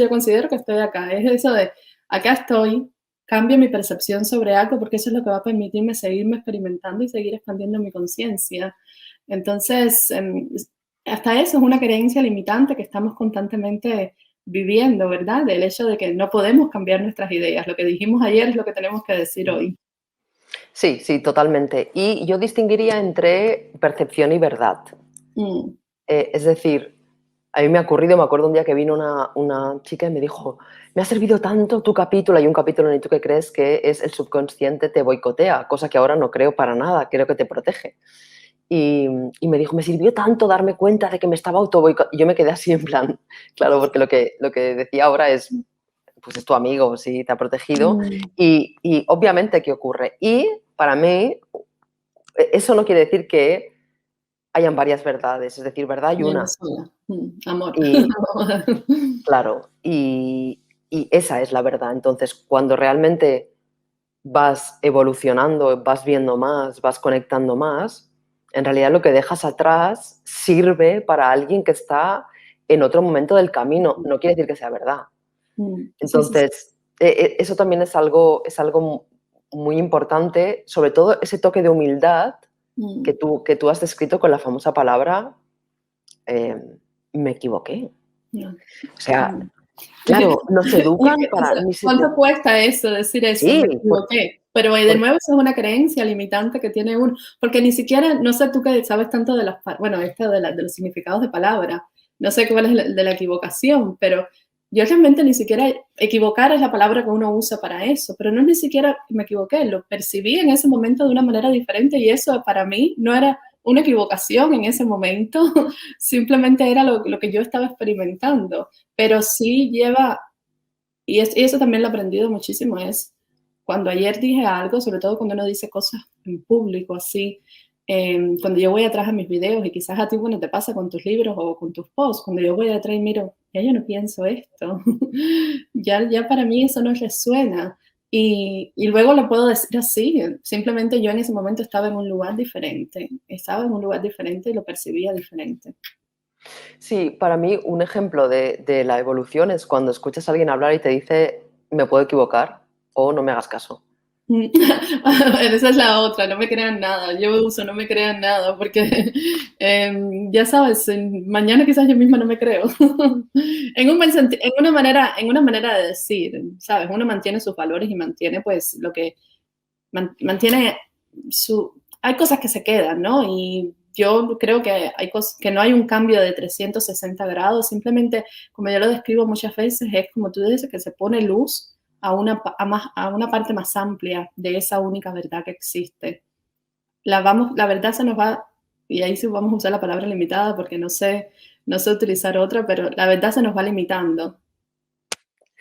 yo considero que estoy acá, es eso de, acá estoy, cambia mi percepción sobre algo, porque eso es lo que va a permitirme seguirme experimentando y seguir expandiendo mi conciencia. Entonces, hasta eso es una creencia limitante que estamos constantemente viviendo, ¿verdad? Del hecho de que no podemos cambiar nuestras ideas. Lo que dijimos ayer es lo que tenemos que decir hoy. Sí, sí, totalmente. Y yo distinguiría entre percepción y verdad. Mm, Es decir, a mí me ha ocurrido, me acuerdo un día que vino una chica y me dijo, me ha servido tanto tu capítulo, hay un capítulo en el tú que crees que es el subconsciente te boicotea, cosa que ahora no creo para nada, creo que te protege. Y, y me dijo, me sirvió tanto darme cuenta de que me estaba auto boicoteando. Y yo me quedé así en plan, claro, porque lo que decía ahora es, pues es tu amigo, sí, te ha protegido. mm, Y obviamente, ¿qué ocurre? Y para mí, eso no quiere decir que hayan varias verdades, es decir, verdad hay hay una una. sola. Amor. Y claro, y esa es la verdad. Entonces, cuando realmente vas evolucionando, vas viendo más, vas conectando más, en realidad lo que dejas atrás sirve para alguien que está en otro momento del camino. No quiere decir que sea verdad. Sí, sí, sí. Entonces, eso también es algo muy importante, sobre todo ese toque de humildad Mm, que tú has descrito con la famosa palabra eh, me equivoqué. no. O sea, Mm. claro, nos Y educan que, o para sea, ni se te... ¿cuánto cuesta eso, decir eso? Sí, Me equivoqué. Pero de por- nuevo, eso es una creencia limitante que tiene uno, porque ni siquiera, no sé tú que sabes tanto de las, bueno, esto de los significados de palabra, no sé cuál es el de la equivocación, pero yo realmente ni siquiera, equivocar es la palabra que uno usa para eso, pero no es ni siquiera me equivoqué, lo percibí en ese momento de una manera diferente y eso para mí no era una equivocación en ese momento, simplemente era lo que yo estaba experimentando, pero sí lleva y eso también lo he aprendido muchísimo, es cuando ayer dije algo, sobre todo cuando uno dice cosas en público, así, cuando yo voy atrás a mis videos, y quizás a ti, bueno, te pasa con tus libros o con tus posts, cuando yo voy atrás y miro, ya yo no pienso esto, ya para mí eso no resuena. Y luego lo puedo decir así, simplemente yo en ese momento estaba en un lugar diferente, estaba en un lugar diferente y lo percibía diferente. sí, para mí un ejemplo de la evolución es cuando escuchas a alguien hablar y te dice me puedo equivocar o no me hagas caso. Esa es la otra, no me crean nada. Yo uso no me crean nada porque ya sabes, mañana quizás yo misma no me creo. En un en una manera de decir, ¿sabes? Uno mantiene sus valores y mantiene pues lo que mantiene su... Hay cosas que se quedan, ¿no? Y yo creo que hay cosas, que no hay un cambio de 360 grados, simplemente, como yo lo describo muchas veces, es como tú dices, que se pone luz a una parte más amplia de esa única verdad que existe. La verdad se nos va, y ahí sí vamos a usar la palabra limitada porque no sé utilizar otra, pero la verdad se nos va limitando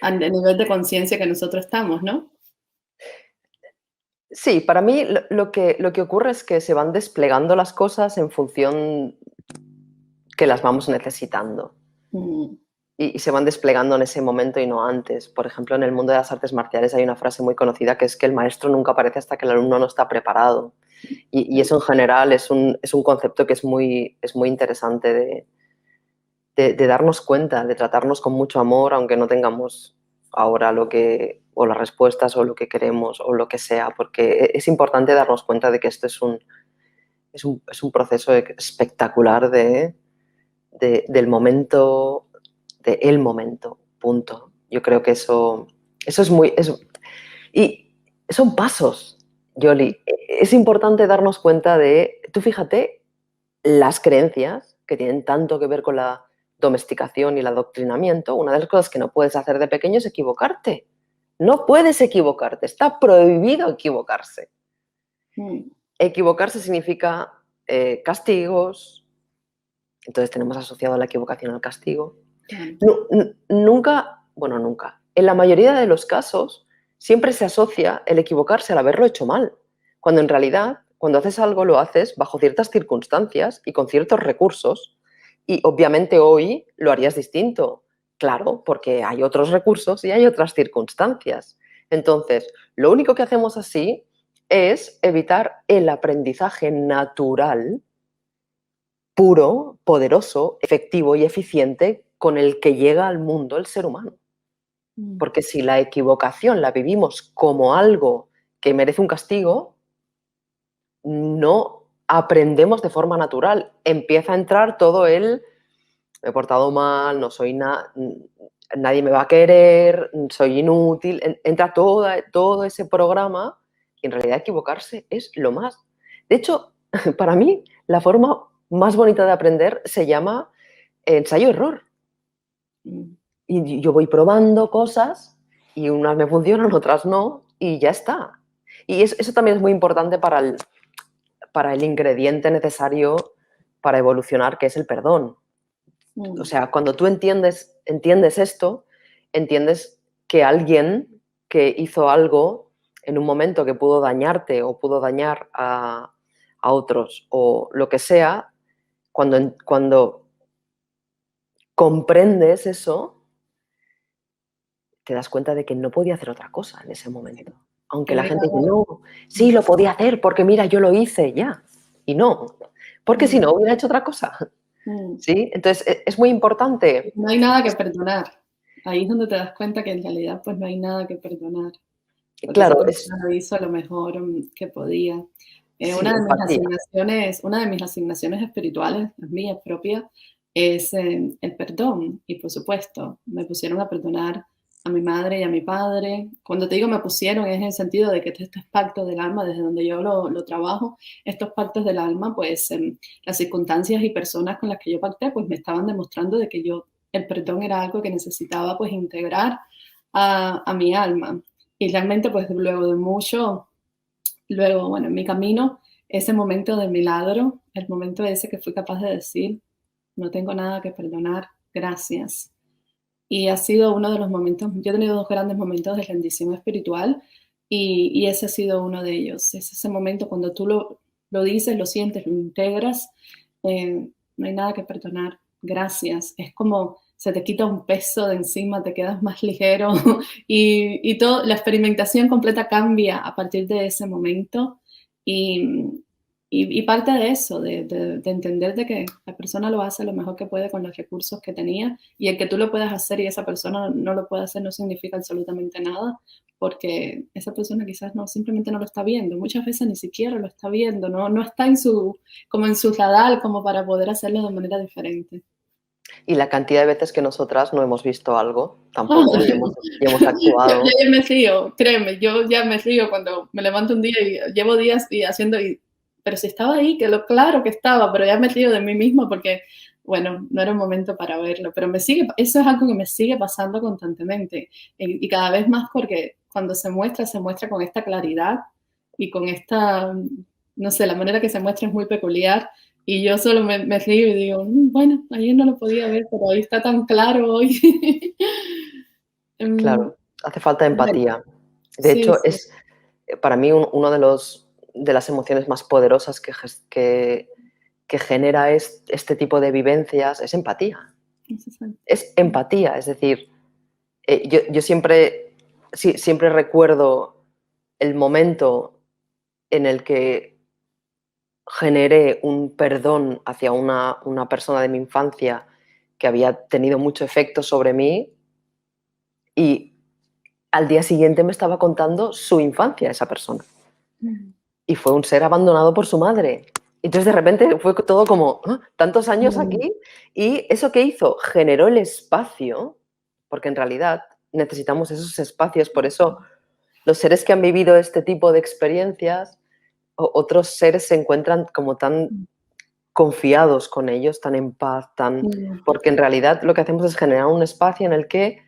al nivel de conciencia que nosotros estamos, ¿no? Sí, para mí lo que ocurre es que se van desplegando las cosas en función que las vamos necesitando. Mm, Y se van desplegando en ese momento y no antes. Por ejemplo, en el mundo de las artes marciales hay una frase muy conocida que es que el maestro nunca aparece hasta que el alumno no está preparado. Y eso en general es un concepto que es muy interesante de darnos cuenta, de tratarnos con mucho amor, aunque no tengamos ahora o las respuestas o lo que queremos o lo que sea, porque es importante darnos cuenta de que esto es un proceso espectacular del momento, de el momento, punto. Yo creo que eso es muy... y son pasos, Yoli. Es importante darnos cuenta tú fíjate, las creencias que tienen tanto que ver con la domesticación y el adoctrinamiento, una de las cosas que no puedes hacer de pequeño es equivocarte. No puedes equivocarte, está prohibido equivocarse. mm, Equivocarse significa castigos, entonces tenemos asociado la equivocación al castigo. claro. Nunca, bueno, nunca, en la mayoría de los casos siempre se asocia el equivocarse al haberlo hecho mal, cuando en realidad cuando haces algo lo haces bajo ciertas circunstancias y con ciertos recursos y obviamente hoy lo harías distinto, claro, porque hay otros recursos y hay otras circunstancias. Entonces, lo único que hacemos así es evitar el aprendizaje natural puro, poderoso, efectivo y eficiente con el que llega al mundo el ser humano. Mm, Porque si la equivocación la vivimos como algo que merece un castigo, no, aprendemos de forma natural. Empieza a entrar todo el me he portado mal, no soy nadie me va a querer, soy inútil. Entra todo ese programa y en realidad equivocarse es lo más. De hecho, para mí, la forma más bonita de aprender se llama ensayo-error. Y yo voy probando cosas y unas me funcionan, otras no, y ya está. Y eso también es muy importante para el ingrediente necesario para evolucionar, que es el perdón. O sea, cuando tú entiendes esto, entiendes que alguien que hizo algo en un momento que pudo dañarte o pudo dañar a otros o lo que sea, cuando comprendes eso, te das cuenta de que no podía hacer otra cosa en ese momento. Aunque Que la venga, gente dice, no, sí, lo podía hacer porque mira, yo lo hice, ya. Y no, porque si no, hubiera hecho otra cosa. ¿Sí? Entonces, es muy importante. no hay nada que perdonar. Ahí es donde te das cuenta que en realidad pues no hay nada que perdonar, porque esa Claro, persona lo hizo lo mejor que podía. sí, empatía. Una de mis asignaciones espirituales, las mías propias, es el perdón. Y por supuesto, me pusieron a perdonar a mi madre y a mi padre. Cuando te digo me pusieron, es en el sentido de que estos pactos del alma, desde donde yo lo trabajo, estos pactos del alma, pues las circunstancias y personas con las que yo pacté, pues me estaban demostrando de que el perdón era algo que necesitaba pues integrar a mi alma. Y realmente pues luego de mucho, bueno, en mi camino, ese momento de milagro, el momento ese que fui capaz de decir, no tengo nada que perdonar, gracias. Y ha sido uno de los momentos, yo he tenido dos grandes momentos de rendición espiritual y ese ha sido uno de ellos. Es ese momento cuando tú lo dices, lo sientes, lo integras, no hay nada que perdonar, gracias. Es como se te quita un peso de encima, te quedas más ligero y todo, la experimentación completa cambia a partir de ese momento y, y parte de eso, de entender de que la persona lo hace lo mejor que puede con los recursos que tenía y el que tú lo puedas hacer y esa persona no lo pueda hacer no significa absolutamente nada porque esa persona quizás no, simplemente no lo está viendo, muchas veces ni siquiera lo está viendo, no está como en su radar como para poder hacerlo de manera diferente. Y la cantidad de veces que nosotras no hemos visto algo tampoco y hemos actuado. Ya me río, créeme, yo ya me río cuando me levanto un día y llevo días y haciendo, pero si estaba ahí, claro que estaba, pero ya me río de mí mismo porque, bueno, no era un momento para verlo, pero eso es algo que me sigue pasando constantemente y cada vez más porque cuando se muestra con esta claridad y con esta, no sé, la manera que se muestra es muy peculiar y yo solo me río y digo, bueno, ayer no lo podía ver, pero hoy está tan claro hoy. Claro, hace falta Bueno, empatía. De sí, hecho, sí. es para mí uno de las emociones más poderosas que genera este tipo de vivencias es empatía. Es empatía, es decir, yo siempre recuerdo el momento en el que generé un perdón hacia una persona de mi infancia que había tenido mucho efecto sobre mí y al día siguiente me estaba contando su infancia esa persona. Y fue un ser abandonado por su madre. Entonces de repente fue todo como, "Ah, tantos años aquí", y eso que hizo generó el espacio, porque en realidad necesitamos esos espacios, por eso los seres que han vivido este tipo de experiencias, otros seres se encuentran como tan confiados con ellos, tan en paz, porque en realidad lo que hacemos es generar un espacio en el que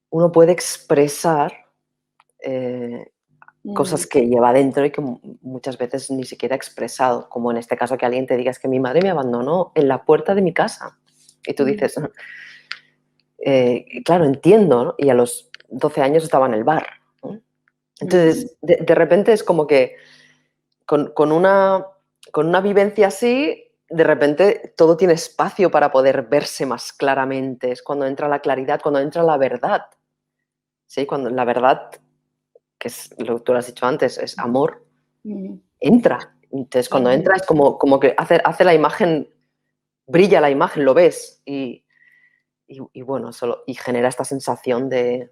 uno puede expresar cosas que lleva dentro y que muchas veces ni siquiera ha expresado, como en este caso que alguien te diga es que mi madre me abandonó en la puerta de mi casa. Y tú dices, claro, entiendo, ¿no? Y a los 12 años estaba en el bar, ¿no? Entonces, de repente es como que con una vivencia así, de repente todo tiene espacio para poder verse más claramente. Es cuando entra la claridad, cuando entra la verdad. ¿Sí? Cuando la verdad, que es lo que tú lo has dicho antes, es amor, entra. Entonces, cuando entra es como que hace la imagen, brilla la imagen, lo ves y bueno, genera esta sensación de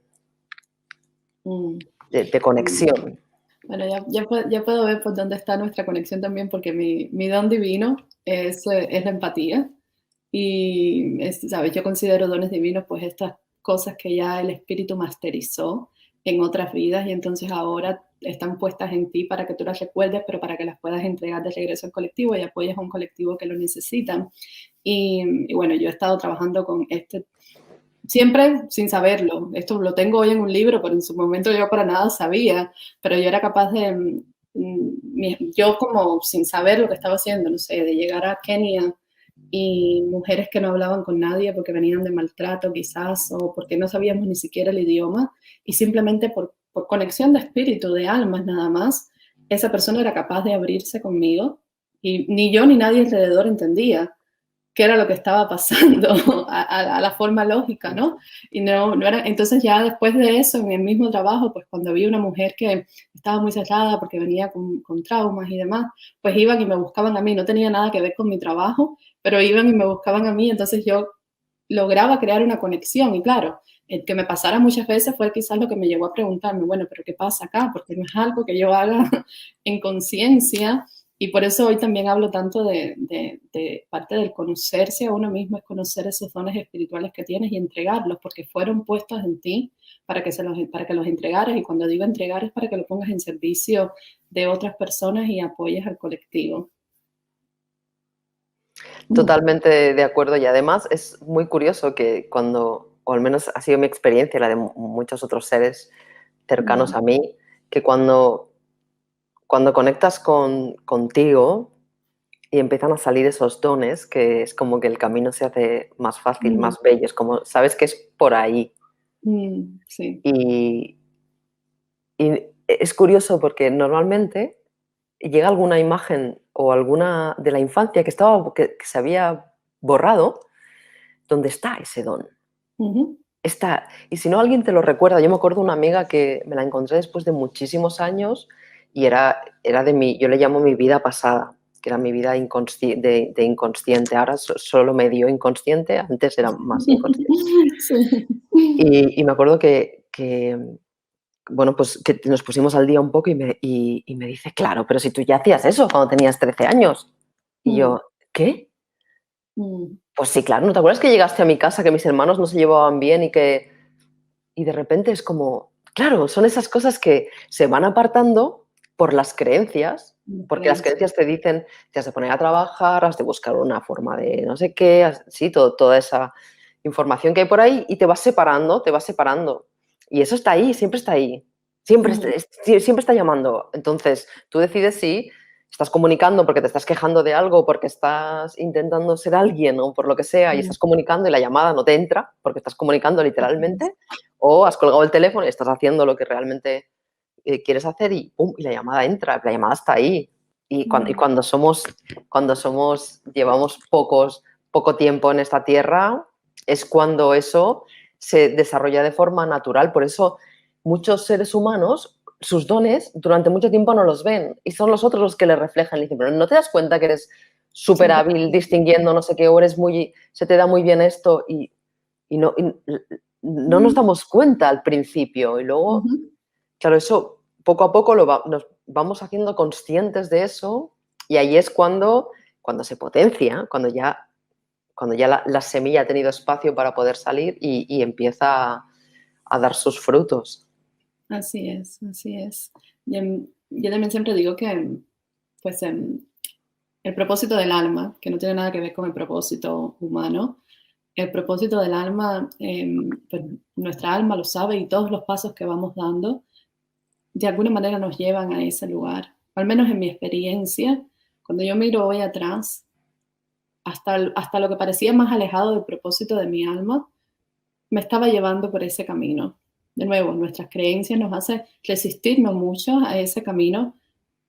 conexión. Bueno, ya puedo ver por dónde está nuestra conexión también, porque mi don divino es la empatía. Y, ¿sabes? Yo considero dones divinos, pues estas cosas que ya el espíritu masterizó en otras vidas y entonces ahora están puestas en ti para que tú las recuerdes, pero para que las puedas entregar de regreso al colectivo y apoyes a un colectivo que lo necesitan. Y bueno, yo he estado trabajando con este siempre sin saberlo. Esto lo tengo hoy en un libro, pero en su momento yo para nada sabía, pero yo era capaz de, yo como sin saber lo que estaba haciendo, no sé, de llegar a Kenia y mujeres que no hablaban con nadie porque venían de maltrato quizás o porque no sabíamos ni siquiera el idioma y simplemente por conexión de espíritu, de almas nada más, esa persona era capaz de abrirse conmigo y ni yo ni nadie alrededor entendía qué era lo que estaba pasando a la forma lógica, ¿no? Y no era, entonces ya después de eso, en el mismo trabajo, pues cuando vi una mujer que estaba muy cerrada porque venía con traumas y demás, pues iban y me buscaban a mí, no tenía nada que ver con mi trabajo, pero iban y me buscaban a mí, entonces yo lograba crear una conexión y claro, el que me pasara muchas veces fue quizás lo que me llevó a preguntarme, bueno, pero ¿qué pasa acá? Porque no es algo que yo haga en conciencia y por eso hoy también hablo tanto de parte del conocerse a uno mismo, es conocer esos dones espirituales que tienes y entregarlos, porque fueron puestos en ti para que los entregaras. Y cuando digo entregar es para que lo pongas en servicio de otras personas y apoyes al colectivo. Totalmente de acuerdo y además es muy curioso que cuando, o al menos ha sido mi experiencia, la de muchos otros seres cercanos a mí, que cuando conectas contigo y empiezan a salir esos dones, que es como que el camino se hace más fácil, Mm, más bello, es como, sabes que es por ahí. sí. Y, y es curioso porque normalmente llega alguna imagen o alguna de la infancia que se había borrado, donde está ese don. Ujú, Está, y si no alguien te lo recuerda, yo me acuerdo de una amiga que me la encontré después de muchísimos años y era de mi, yo le llamo mi vida pasada, que era mi vida de inconsciente. Ahora solo medio inconsciente, antes era más inconsciente. sí. Y me acuerdo bueno, pues que nos pusimos al día un poco y me dice, claro, pero si tú ya hacías eso cuando tenías 13 años. Y Mm, yo, ¿qué? mm, Pues sí, claro, ¿no te acuerdas que llegaste a mi casa, que mis hermanos no se llevaban bien y de repente es como, claro, son esas cosas que se van apartando por las creencias, porque las creencia. creencias te dicen, te has de poner a trabajar, has de buscar una forma de no sé qué, sí, toda esa información que hay por ahí y te vas separando, te vas separando. Y eso está ahí, siempre está ahí, siempre, Mm, siempre está llamando. Entonces, tú decides si estás comunicando porque te estás quejando de algo, porque estás intentando ser alguien o por lo que sea y mm, estás comunicando y la llamada no te entra porque estás comunicando así es. literalmente, o has colgado el teléfono y estás haciendo lo que realmente quieres hacer y ¡pum! Y la llamada entra, la llamada está ahí. Y Mm, llevamos poco tiempo en esta tierra, es cuando eso se desarrolla de forma natural. Por eso muchos seres humanos, sus dones, durante mucho tiempo no los ven y son los otros los que les reflejan. Y dicen, pero ¿no te das cuenta que eres súper siempre. hábil distinguiendo no sé qué, o se te da muy bien esto y no nos Mm, damos cuenta al principio y luego, ujú. claro, eso poco a poco nos vamos haciendo conscientes de eso y ahí es cuando se potencia, cuando ya la semilla ha tenido espacio para poder salir y empieza a dar sus frutos. Así es, así es. Yo también siempre digo que, pues, el propósito del alma, que no tiene nada que ver con el propósito humano, el propósito del alma, pues nuestra alma lo sabe y todos los pasos que vamos dando, de alguna manera nos llevan a ese lugar. Al menos en mi experiencia, cuando yo miro hoy atrás, hasta lo que parecía más alejado del propósito de mi alma, me estaba llevando por ese camino. De nuevo, nuestras creencias nos hacen resistirnos mucho a ese camino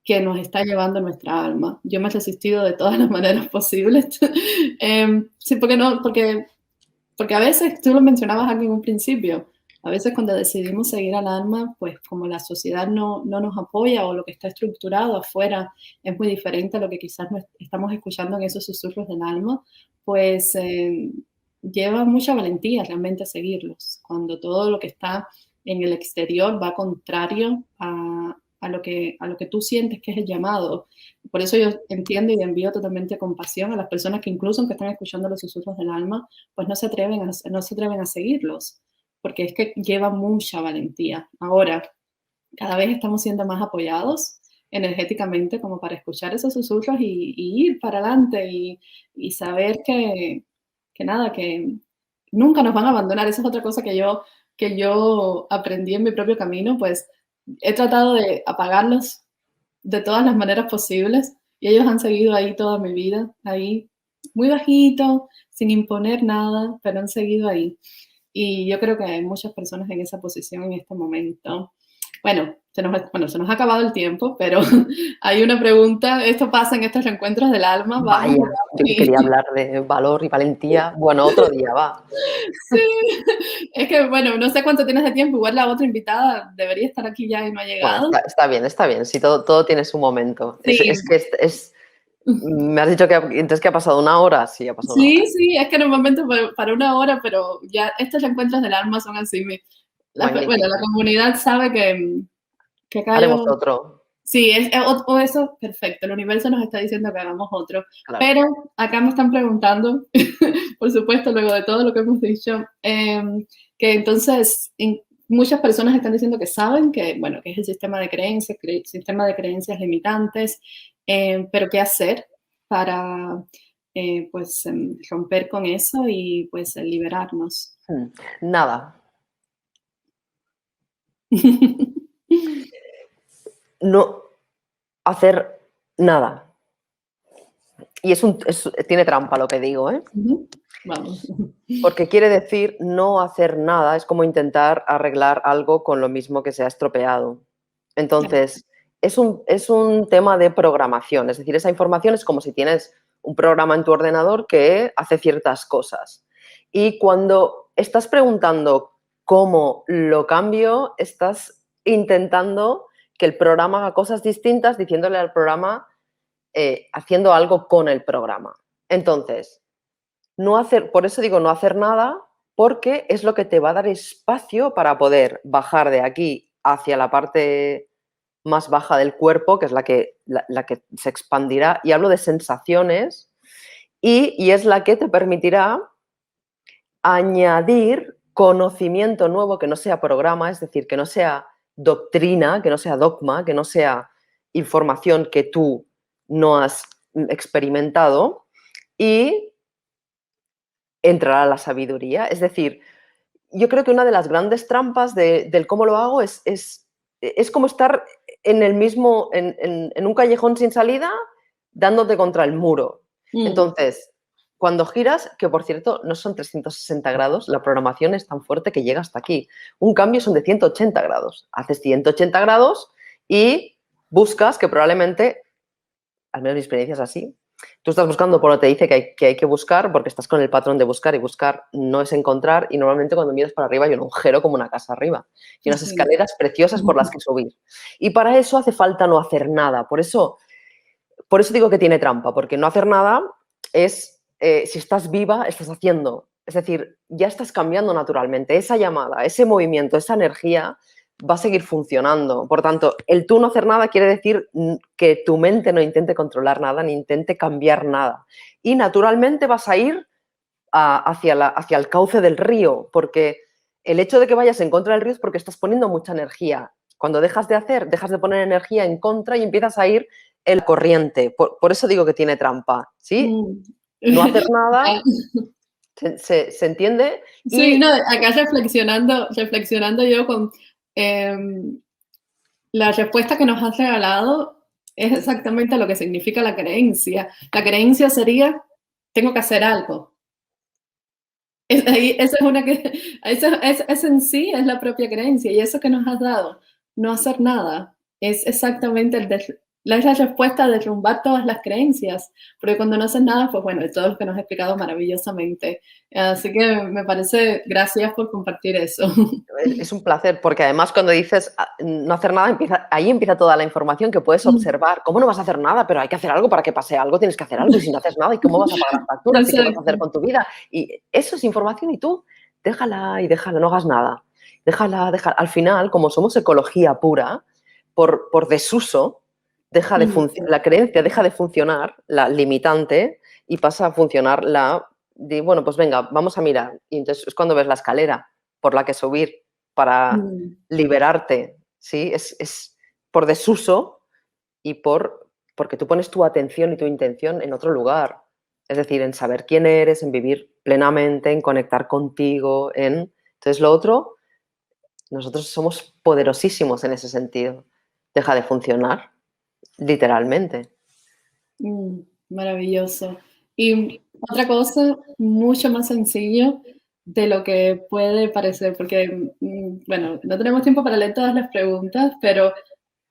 que nos está llevando nuestra alma. Yo me he resistido de todas las maneras posibles. Sí, porque no, porque a veces, tú lo mencionabas aquí en un principio, a veces cuando decidimos seguir al alma, pues como la sociedad no nos apoya o lo que está estructurado afuera es muy diferente a lo que quizás no estamos escuchando en esos susurros del alma, pues lleva mucha valentía realmente a seguirlos, cuando todo lo que está en el exterior va contrario a lo que tú sientes que es el llamado. Por eso yo entiendo y envío totalmente compasión a las personas que incluso aunque están escuchando los susurros del alma, pues no se atreven a seguirlos, porque es que lleva mucha valentía. Ahora, cada vez estamos siendo más apoyados energéticamente como para escuchar esos susurros y ir para adelante y saber que nada, que nunca nos van a abandonar. Esa es otra cosa que yo aprendí en mi propio camino, pues he tratado de apagarlos de todas las maneras posibles y ellos han seguido ahí toda mi vida, ahí muy bajito, sin imponer nada, pero han seguido ahí. Y yo creo que hay muchas personas en esa posición en este momento. Bueno, se nos ha acabado el tiempo, pero hay una pregunta. Esto pasa en estos reencuentros del alma. Vamos, Vaya, yo que quería hablar de valor y valentía. Bueno, otro día, va. sí, es que bueno, no sé cuánto tienes de tiempo. Igual la otra invitada debería estar aquí ya y no ha Bueno, llegado. está bien, está bien. Sí, todo tiene su momento. Sí, Me has dicho que entonces que ha pasado una hora. Sí, ha pasado una hora. sí, sí, es que normalmente para una hora, pero ya estos reencuentros del alma son así. Bueno, la Magnífico. comunidad sabe que acá Haremos yo. otro. Sí, o eso, perfecto. El universo nos está diciendo que hagamos otro. Claro. Pero acá me están preguntando, por supuesto, luego de todo lo que hemos dicho, que entonces muchas personas están diciendo que saben que, bueno, que es el sistema de creencias limitantes, pero ¿qué hacer para, pues, romper con eso y, pues, liberarnos? Nada. No hacer nada. Y tiene trampa lo que digo, ¿eh? Vamos. Porque quiere decir no hacer nada, es como intentar arreglar algo con lo mismo que se ha estropeado. Entonces, es un tema de programación, es decir, esa información es como si tienes un programa en tu ordenador que hace ciertas cosas. Y cuando estás preguntando cómo lo cambio, estás intentando que el programa haga cosas distintas, diciéndole al programa, haciendo algo con el programa. Entonces, por eso digo no hacer nada, porque es lo que te va a dar espacio para poder bajar de aquí hacia la parte más baja del cuerpo, que es la que se expandirá, y hablo de sensaciones, y es la que te permitirá añadir conocimiento nuevo que no sea programa, es decir, que no sea doctrina, que no sea dogma, que no sea información que tú no has experimentado, y entrará la sabiduría. Es decir, yo creo que una de las grandes trampas del cómo lo hago es como estar en el mismo, en un callejón sin salida, dándote contra el muro. Entonces, cuando giras, que por cierto no son 360 grados, la programación es tan fuerte que llega hasta aquí. Un cambio son de 180 grados. Haces 180 grados y buscas que probablemente, al menos mi experiencia es así, tú estás buscando por lo que te dice que hay que buscar porque estás con el patrón de buscar y buscar no es encontrar y normalmente cuando miras para arriba hay un agujero como una casa arriba y unas Sí. escaleras preciosas por las que subir. Y para eso hace falta no hacer nada. Por eso digo que tiene trampa, porque no hacer nada es, si estás viva, estás haciendo. Es decir, ya estás cambiando naturalmente. Esa llamada, ese movimiento, esa energía va a seguir funcionando. Por tanto, el tú no hacer nada quiere decir que tu mente no intente controlar nada ni intente cambiar nada. Y naturalmente vas a ir hacia el cauce del río, porque el hecho de que vayas en contra del río es porque estás poniendo mucha energía. Cuando dejas de hacer, dejas de poner energía en contra y empiezas a ir el corriente. Por eso digo que tiene trampa, ¿sí? No hacer nada, ¿se entiende? Sí, Y no, acá reflexionando yo con la respuesta que nos has regalado es exactamente lo que significa la creencia. La creencia sería, tengo que hacer algo. Esa es una que, eso en sí es la propia creencia y eso que nos has dado, no hacer nada, es exactamente es la respuesta a derrumbar todas las creencias, porque cuando no haces nada, pues bueno, todo lo que nos has explicado maravillosamente. Así que me parece, gracias por compartir eso. es un placer, porque además cuando dices no hacer nada, ahí empieza toda la información que puedes observar. ¿Cómo no vas a hacer nada? Pero hay que hacer algo para que pase algo, tienes que hacer algo. Y si no haces nada, ¿y cómo vas a pagar las facturas? ¿Y qué vas a hacer Exacto. con tu vida? Y eso es información y tú déjala, no hagas nada. Déjala. Al final, como somos ecología pura, por desuso, la creencia deja de funcionar, la limitante, y pasa a funcionar bueno, pues venga, vamos a mirar. Y entonces es cuando ves la escalera por la que subir para liberarte, ¿sí? Es por desuso y porque tú pones tu atención y tu intención en otro lugar. Es decir, en saber quién eres, en vivir plenamente, en conectar contigo, Entonces lo otro, nosotros somos poderosísimos en ese sentido. Deja de funcionar, literalmente. Maravilloso. Y otra cosa, mucho más sencillo de lo que puede parecer, porque, bueno, no tenemos tiempo para leer todas las preguntas, pero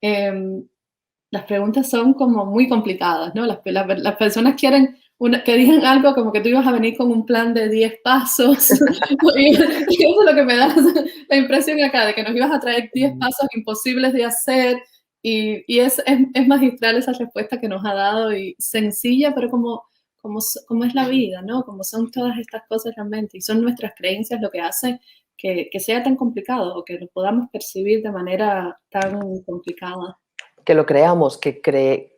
las preguntas son como muy complicadas, ¿no? Las personas quieren que digan algo como que tú ibas a venir con un plan de 10 pasos, y eso es lo que me da la impresión acá, de que nos ibas a traer 10 pasos imposibles de hacer, y es magistral esa respuesta que nos ha dado, y sencilla, pero como es la vida, ¿no? Como son todas estas cosas realmente, y son nuestras creencias lo que hace que sea tan complicado, o que lo podamos percibir de manera tan complicada. Que lo creamos, que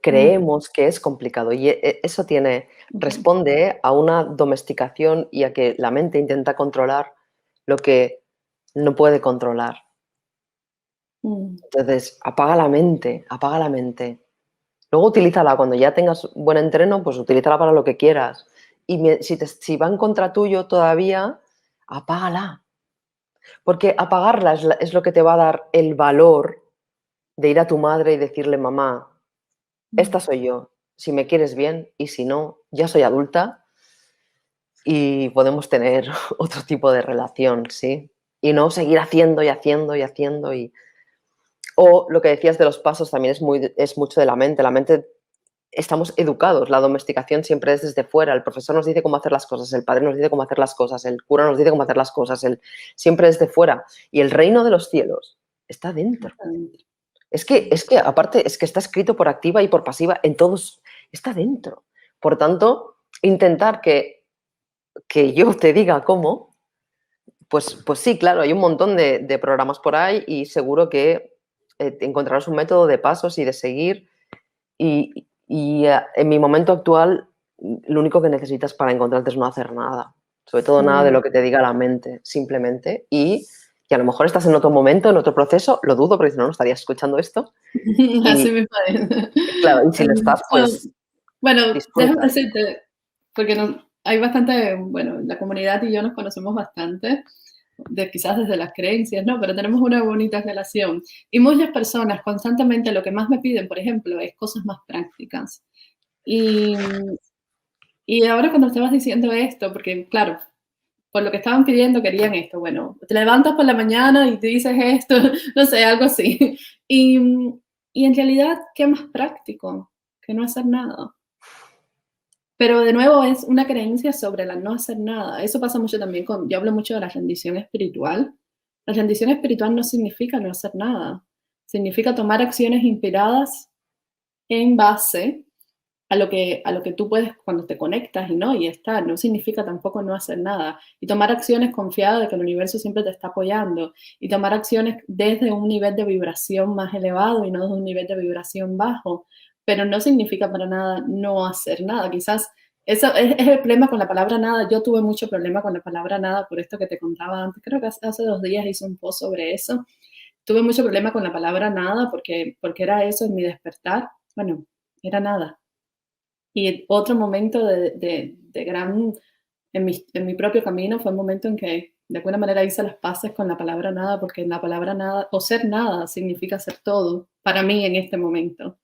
creemos que es complicado. Y eso responde a una domesticación y a que la mente intenta controlar lo que no puede controlar. Entonces, apaga la mente, apaga la mente. Luego utilízala, cuando ya tengas buen entreno, pues utilízala para lo que quieras. Y si va en contra tuyo todavía, apágala. Porque apagarla es lo que te va a dar el valor de ir a tu madre y decirle: mamá, esta soy yo, si me quieres bien, y si no, ya soy adulta y podemos tener otro tipo de relación, ¿sí? Y no seguir haciendo y haciendo y haciendo. O lo que decías de los pasos también es mucho de la mente. La mente, estamos educados, la domesticación siempre es desde fuera. El profesor nos dice cómo hacer las cosas, el padre nos dice cómo hacer las cosas, el cura nos dice cómo hacer las cosas, siempre es de fuera. Y el reino de los cielos está dentro. Es que aparte, es que está escrito por activa y por pasiva en todos, está dentro. Por tanto, intentar que yo te diga cómo, pues sí, claro, hay un montón de programas por ahí y seguro que encontrarás un método de pasos y de seguir. En mi momento actual, lo único que necesitas para encontrarte es no hacer nada. Sobre todo nada de lo que te diga la mente, simplemente. Y a lo mejor estás en otro momento, en otro proceso, lo dudo, porque si no, no estarías escuchando esto. Así Y me parece. claro, y si lo estás, pues Bueno, déjame disfruta. decirte, porque hay bastante, bueno, la comunidad y yo nos conocemos bastante, quizás desde las creencias, ¿no? Pero tenemos una bonita relación. Y muchas personas constantemente lo que más me piden, por ejemplo, es cosas más prácticas. Y, y ahora cuando estabas diciendo esto, porque claro, por lo que estaban pidiendo querían esto, bueno, te levantas por la mañana y te dices esto, no sé, algo así. Y, y en realidad, ¿qué más práctico que no hacer nada? Pero de nuevo es una creencia sobre la no hacer nada. Eso pasa mucho también yo hablo mucho de la rendición espiritual. La rendición espiritual no significa no hacer nada. Significa tomar acciones inspiradas en base a lo que tú puedes cuando te conectas y estar. No significa tampoco no hacer nada. Y tomar acciones confiadas de que el universo siempre te está apoyando. Y tomar acciones desde un nivel de vibración más elevado y no desde un nivel de vibración bajo. Pero no significa para nada no hacer nada. Quizás eso es el problema con la palabra nada. Yo tuve mucho problema con la palabra nada por esto que te contaba antes. Creo que hace 2 días hice un post sobre eso. Tuve mucho problema con la palabra nada porque era eso en mi despertar. Bueno, era nada. Y otro momento de gran, en mi propio camino fue el momento en que de alguna manera hice las paces con la palabra nada, porque la palabra nada o ser nada significa ser todo para mí en este momento.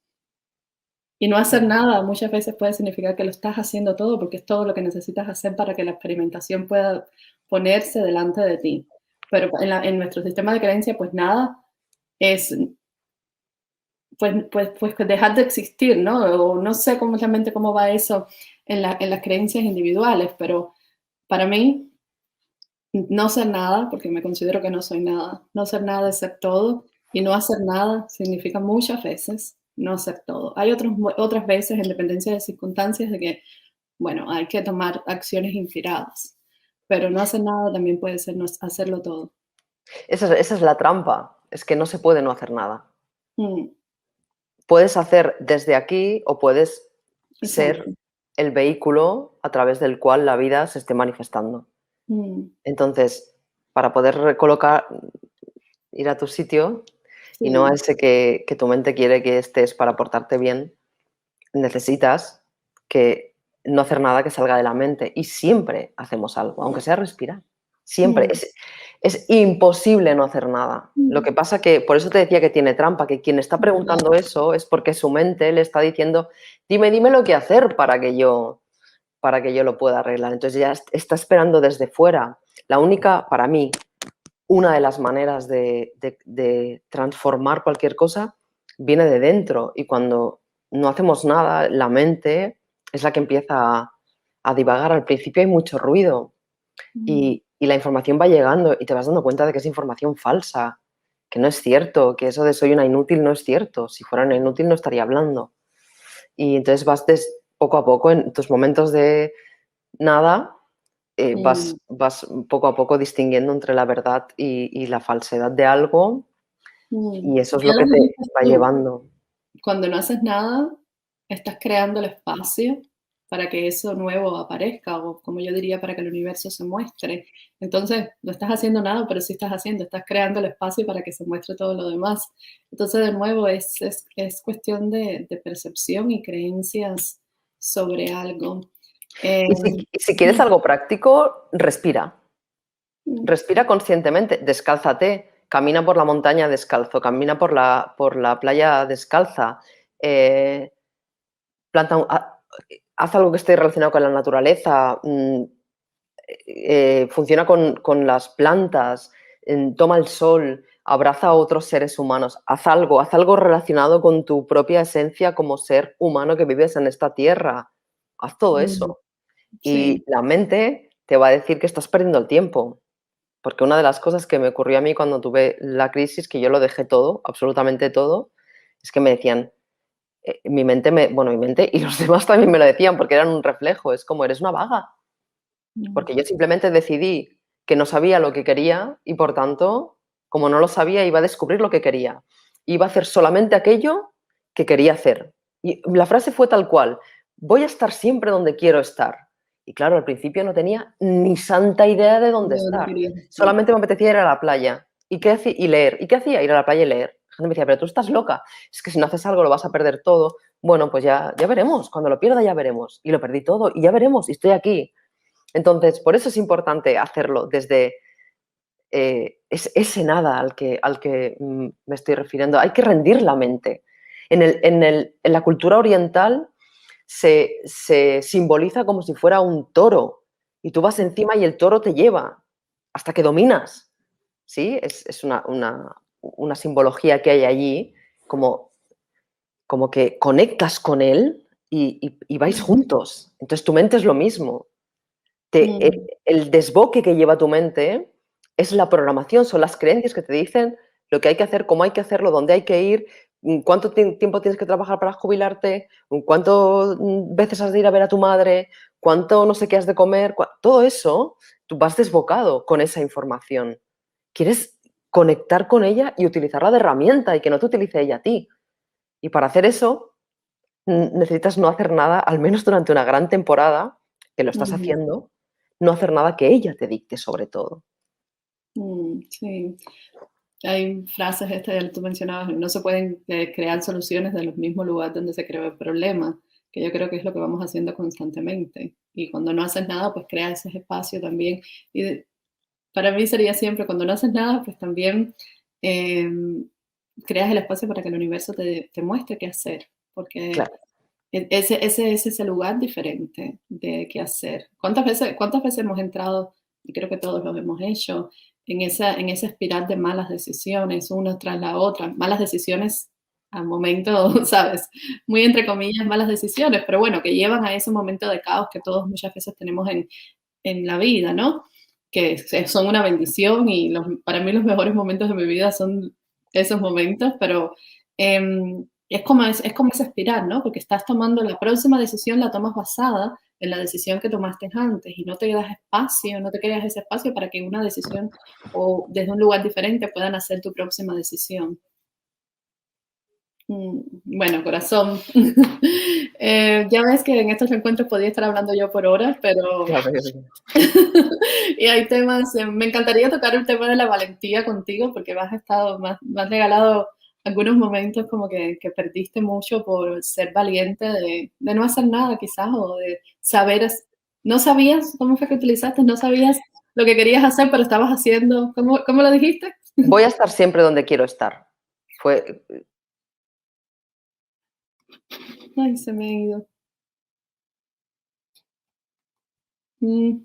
Y no hacer nada muchas veces puede significar que lo estás haciendo todo, porque es todo lo que necesitas hacer para que la experimentación pueda ponerse delante de ti. Pero en nuestro sistema de creencia, pues nada es pues dejar de existir, ¿no? O no sé realmente cómo va eso en las creencias individuales, pero para mí, no ser nada, porque me considero que no soy nada, no ser nada es ser todo, y no hacer nada significa muchas veces no hacer todo. Hay otras veces, en dependencia de circunstancias, de que, bueno, hay que tomar acciones inspiradas, pero no hacer nada también puede ser no hacerlo todo. Esa es la trampa, es que no se puede no hacer nada. Mm, Puedes hacer desde aquí o puedes ser exacto. el vehículo a través del cual la vida se esté manifestando. Mm, Entonces, para poder recolocar, ir a tu sitio y no a sí. ese que tu mente quiere que estés para portarte bien, necesitas que no hacer nada que salga de la mente. Y siempre hacemos algo, aunque sea respirar. Siempre. Mm, Es imposible no hacer nada. Lo mm, que pasa que, por eso te decía que tiene trampa, que quien está ¿verdad? preguntando eso es porque su mente le está diciendo, dime lo que hacer para que yo lo pueda arreglar. Entonces ya está esperando desde fuera. La única, para mí, una de las maneras de transformar cualquier cosa viene de dentro y cuando no hacemos nada, la mente es la que empieza a divagar. Al principio hay mucho ruido Mm, y la información va llegando y te vas dando cuenta de que es información falsa, que no es cierto, que eso de soy una inútil no es cierto. Si fuera una inútil no estaría hablando. Y entonces poco a poco en tus momentos de nada mm, vas poco a poco distinguiendo entre la verdad y la falsedad de algo mm. y eso es Y lo que algo que te dices va tú, llevando. cuando no haces nada, estás creando el espacio para que eso nuevo aparezca, o como yo diría, para que el universo se muestre. Entonces, no estás haciendo nada, pero sí estás haciendo, estás creando el espacio para que se muestre todo lo demás. Entonces, de nuevo, es cuestión de percepción y creencias sobre algo. Y si quieres Sí, algo práctico, respira. mm, Respira conscientemente, descálzate, camina por la montaña descalzo, camina por la playa descalza, eh, planta, haz algo que esté relacionado con la naturaleza, funciona con las plantas, toma el sol, abraza a otros seres humanos, haz algo relacionado con tu propia esencia como ser humano que vives en esta tierra. Haz todo mm, eso. sí, Y la mente te va a decir que estás perdiendo el tiempo. Porque una de las cosas que me ocurrió a mí cuando tuve la crisis, que yo lo dejé todo, absolutamente todo, es que me decían, mi mente y los demás también me lo decían porque eran un reflejo, es como eres una vaga, mm, porque yo simplemente decidí que no sabía lo que quería y por tanto, como no lo sabía, iba a descubrir lo que quería. Iba a hacer solamente aquello que quería hacer. Y la frase fue tal cual, voy a estar siempre donde quiero estar. Y claro, al principio no tenía ni santa idea de dónde de dónde estar. querías estar. Solamente me apetecía ir a la playa. ¿Y qué hacía? Y leer. ¿Y qué hacía? Ir a la playa y leer. La gente me decía, pero tú estás loca. Es que si no haces algo lo vas a perder todo. Bueno, pues ya veremos. Cuando lo pierda ya veremos. Y lo perdí todo y ya veremos. Y estoy aquí. Entonces, por eso es importante hacerlo desde ese nada al que me estoy refiriendo. Hay que rendir la mente. En la cultura oriental se simboliza como si fuera un toro y tú vas encima y el toro te lleva hasta que dominas. ¿Sí? Es una simbología que hay allí, como, como que conectas con él y vais Mm, juntos. Entonces tu mente es lo mismo. mm, El desboque que lleva tu mente es la programación, son las creencias que te dicen lo que hay que hacer, cómo hay que hacerlo, dónde hay que ir, cuánto tiempo tienes que trabajar para jubilarte, cuántas veces has de ir a ver a tu madre, cuánto no sé qué has de comer, todo eso, tú vas desbocado con esa información. Quieres conectar con ella y utilizarla de herramienta y que no te utilice ella a ti. Y para hacer eso, necesitas no hacer nada, al menos durante una gran temporada, que lo estás ujú, haciendo, no hacer nada que ella te dicte sobre todo. sí. Hay frases, tú mencionabas, no se pueden crear soluciones de los mismos lugares donde se creó el problema, que yo creo que es lo que vamos haciendo constantemente. Y cuando no haces nada, pues creas ese espacio también. Y para mí sería siempre, cuando no haces nada, pues también em, creas el espacio para que el universo te muestre qué hacer, porque Claro. ese es ese lugar diferente de qué hacer. ¿Cuántas veces hemos entrado, y creo que todos lo hemos hecho, en esa espiral de malas decisiones, una tras la otra, malas decisiones al momento, ¿sabes? Muy entre comillas, malas decisiones, pero bueno, que llevan a ese momento de caos que todos muchas veces tenemos en la vida, ¿no? Que son una bendición y para mí los mejores momentos de mi vida son esos momentos, pero es como esa espiral, ¿no? Porque estás tomando la próxima decisión, la tomas basada en la decisión que tomaste antes y no te das espacio, no te creas ese espacio para que una decisión o desde un lugar diferente puedan hacer tu próxima decisión. Bueno, corazón. Ya ves que en estos encuentros podía estar hablando yo por horas, pero Ya ves. y hay temas, me encantaría tocar el tema de la valentía contigo porque me has regalado algunos momentos como que perdiste mucho por ser valiente de no hacer nada quizás o de saber, no sabías, ¿cómo fue que utilizaste? No sabías lo que querías hacer, pero estabas haciendo, ¿cómo lo dijiste? Voy a estar siempre donde quiero estar. Fue, Ay, se me ha ido. Mm,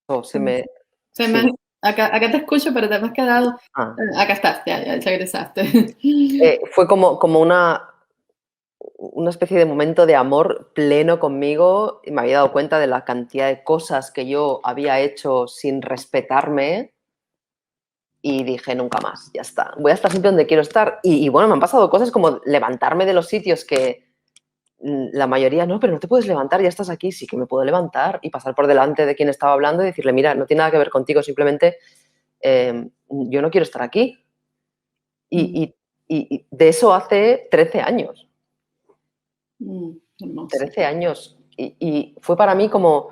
o se me, se me sí. acá te escucho, pero te me has quedado, Ah, acá estás, ya regresaste. fue como una especie de momento de amor pleno conmigo y me había dado cuenta de la cantidad de cosas que yo había hecho sin respetarme y dije, nunca más, ya está. Voy a estar siempre donde quiero estar. Y bueno, me han pasado cosas como levantarme de los sitios que la mayoría no, pero no te puedes levantar, ya estás aquí, sí que me puedo levantar y pasar por delante de quien estaba hablando y decirle, mira, no tiene nada que ver contigo, simplemente yo no quiero estar aquí. Mm, Y, y de eso hace 13 años. hermoso. 13 años. Y fue para mí como,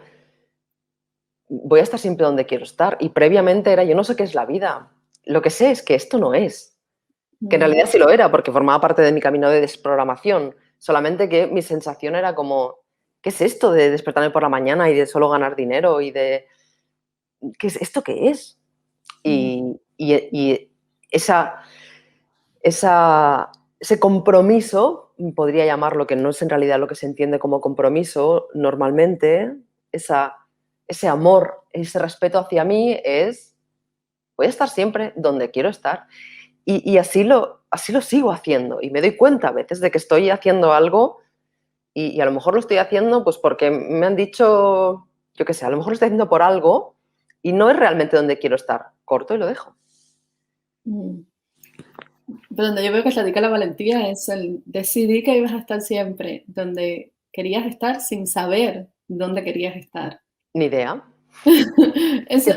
voy a estar siempre donde quiero estar. Y previamente era, yo no sé qué es la vida. Lo que sé es que esto no es. Que en Mm, realidad sí lo era, porque formaba parte de mi camino de desprogramación. Solamente que mi sensación era como, ¿qué es esto de despertarme por la mañana y de solo ganar dinero? Y de, ¿qué es esto qué es? mm, Y ese compromiso, podría llamarlo, que no es en realidad lo que se entiende como compromiso normalmente, ese amor, ese respeto hacia mí es, voy a estar siempre donde quiero estar. Y así lo sigo haciendo. Y me doy cuenta a veces de que estoy haciendo algo y a lo mejor lo estoy haciendo pues porque me han dicho, yo qué sé, a lo mejor lo estoy haciendo por algo y no es realmente donde quiero estar. Corto y lo dejo. mm. Pero donde yo veo que radica la valentía es el decidí que ibas a estar siempre donde querías estar sin saber dónde querías estar. Ni idea. Eso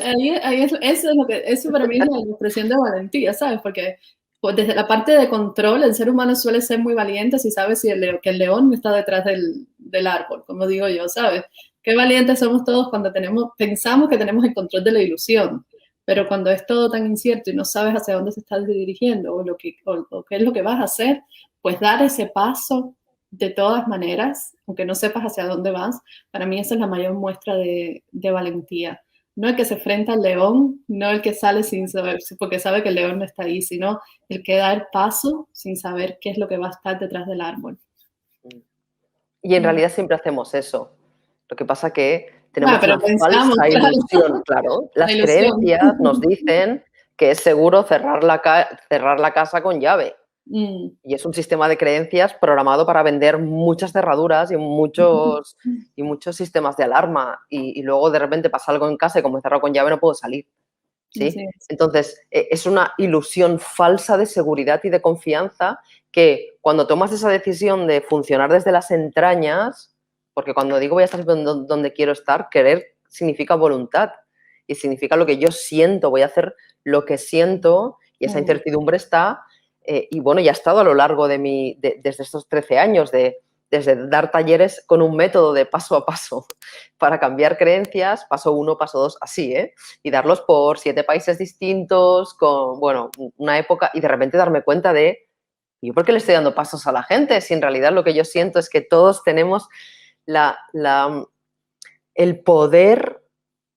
es lo que, eso para mí es la expresión de valentía, ¿sabes? Porque pues, desde la parte de control, el ser humano suele ser muy valiente si sabe si que el león está detrás del árbol, como digo yo, ¿sabes? Qué valientes somos todos cuando pensamos que tenemos el control de la ilusión, pero cuando es todo tan incierto y no sabes hacia dónde se está dirigiendo o qué es lo que vas a hacer, pues dar ese paso de todas maneras, aunque no sepas hacia dónde vas, para mí esa es la mayor muestra de valentía. No el que se enfrenta al león, no el que sale sin saber, porque sabe que el león no está ahí, sino el que da el paso sin saber qué es lo que va a estar detrás del árbol. Y en Mm. realidad siempre hacemos eso. Lo que pasa que Bueno, tenemos pero una pensamos, falsa claro, ilusión, claro. la Las ilusión. creencias nos dicen que es seguro cerrar la casa con llave. Mm. Y es un sistema de creencias programado para vender muchas cerraduras y muchos sistemas de alarma. Y luego de repente pasa algo en casa y como he cerrado con llave no puedo salir. Así ¿Sí? es. Entonces, es una ilusión falsa de seguridad y de confianza que cuando tomas esa decisión de funcionar desde las entrañas, porque cuando digo voy a estar donde quiero estar, querer significa voluntad y significa lo que yo siento, voy a hacer lo que siento y esa Mm. incertidumbre está, y bueno, ya ha estado a lo largo desde estos 13 años, desde dar talleres con un método de paso a paso para cambiar creencias, paso 1, paso 2, así, ¿eh? Y darlos por 7 países distintos, con, bueno, una época, y de repente darme cuenta de, ¿yo por qué le estoy dando pasos a la gente? Si en realidad lo que yo siento es que todos tenemos la, la, el poder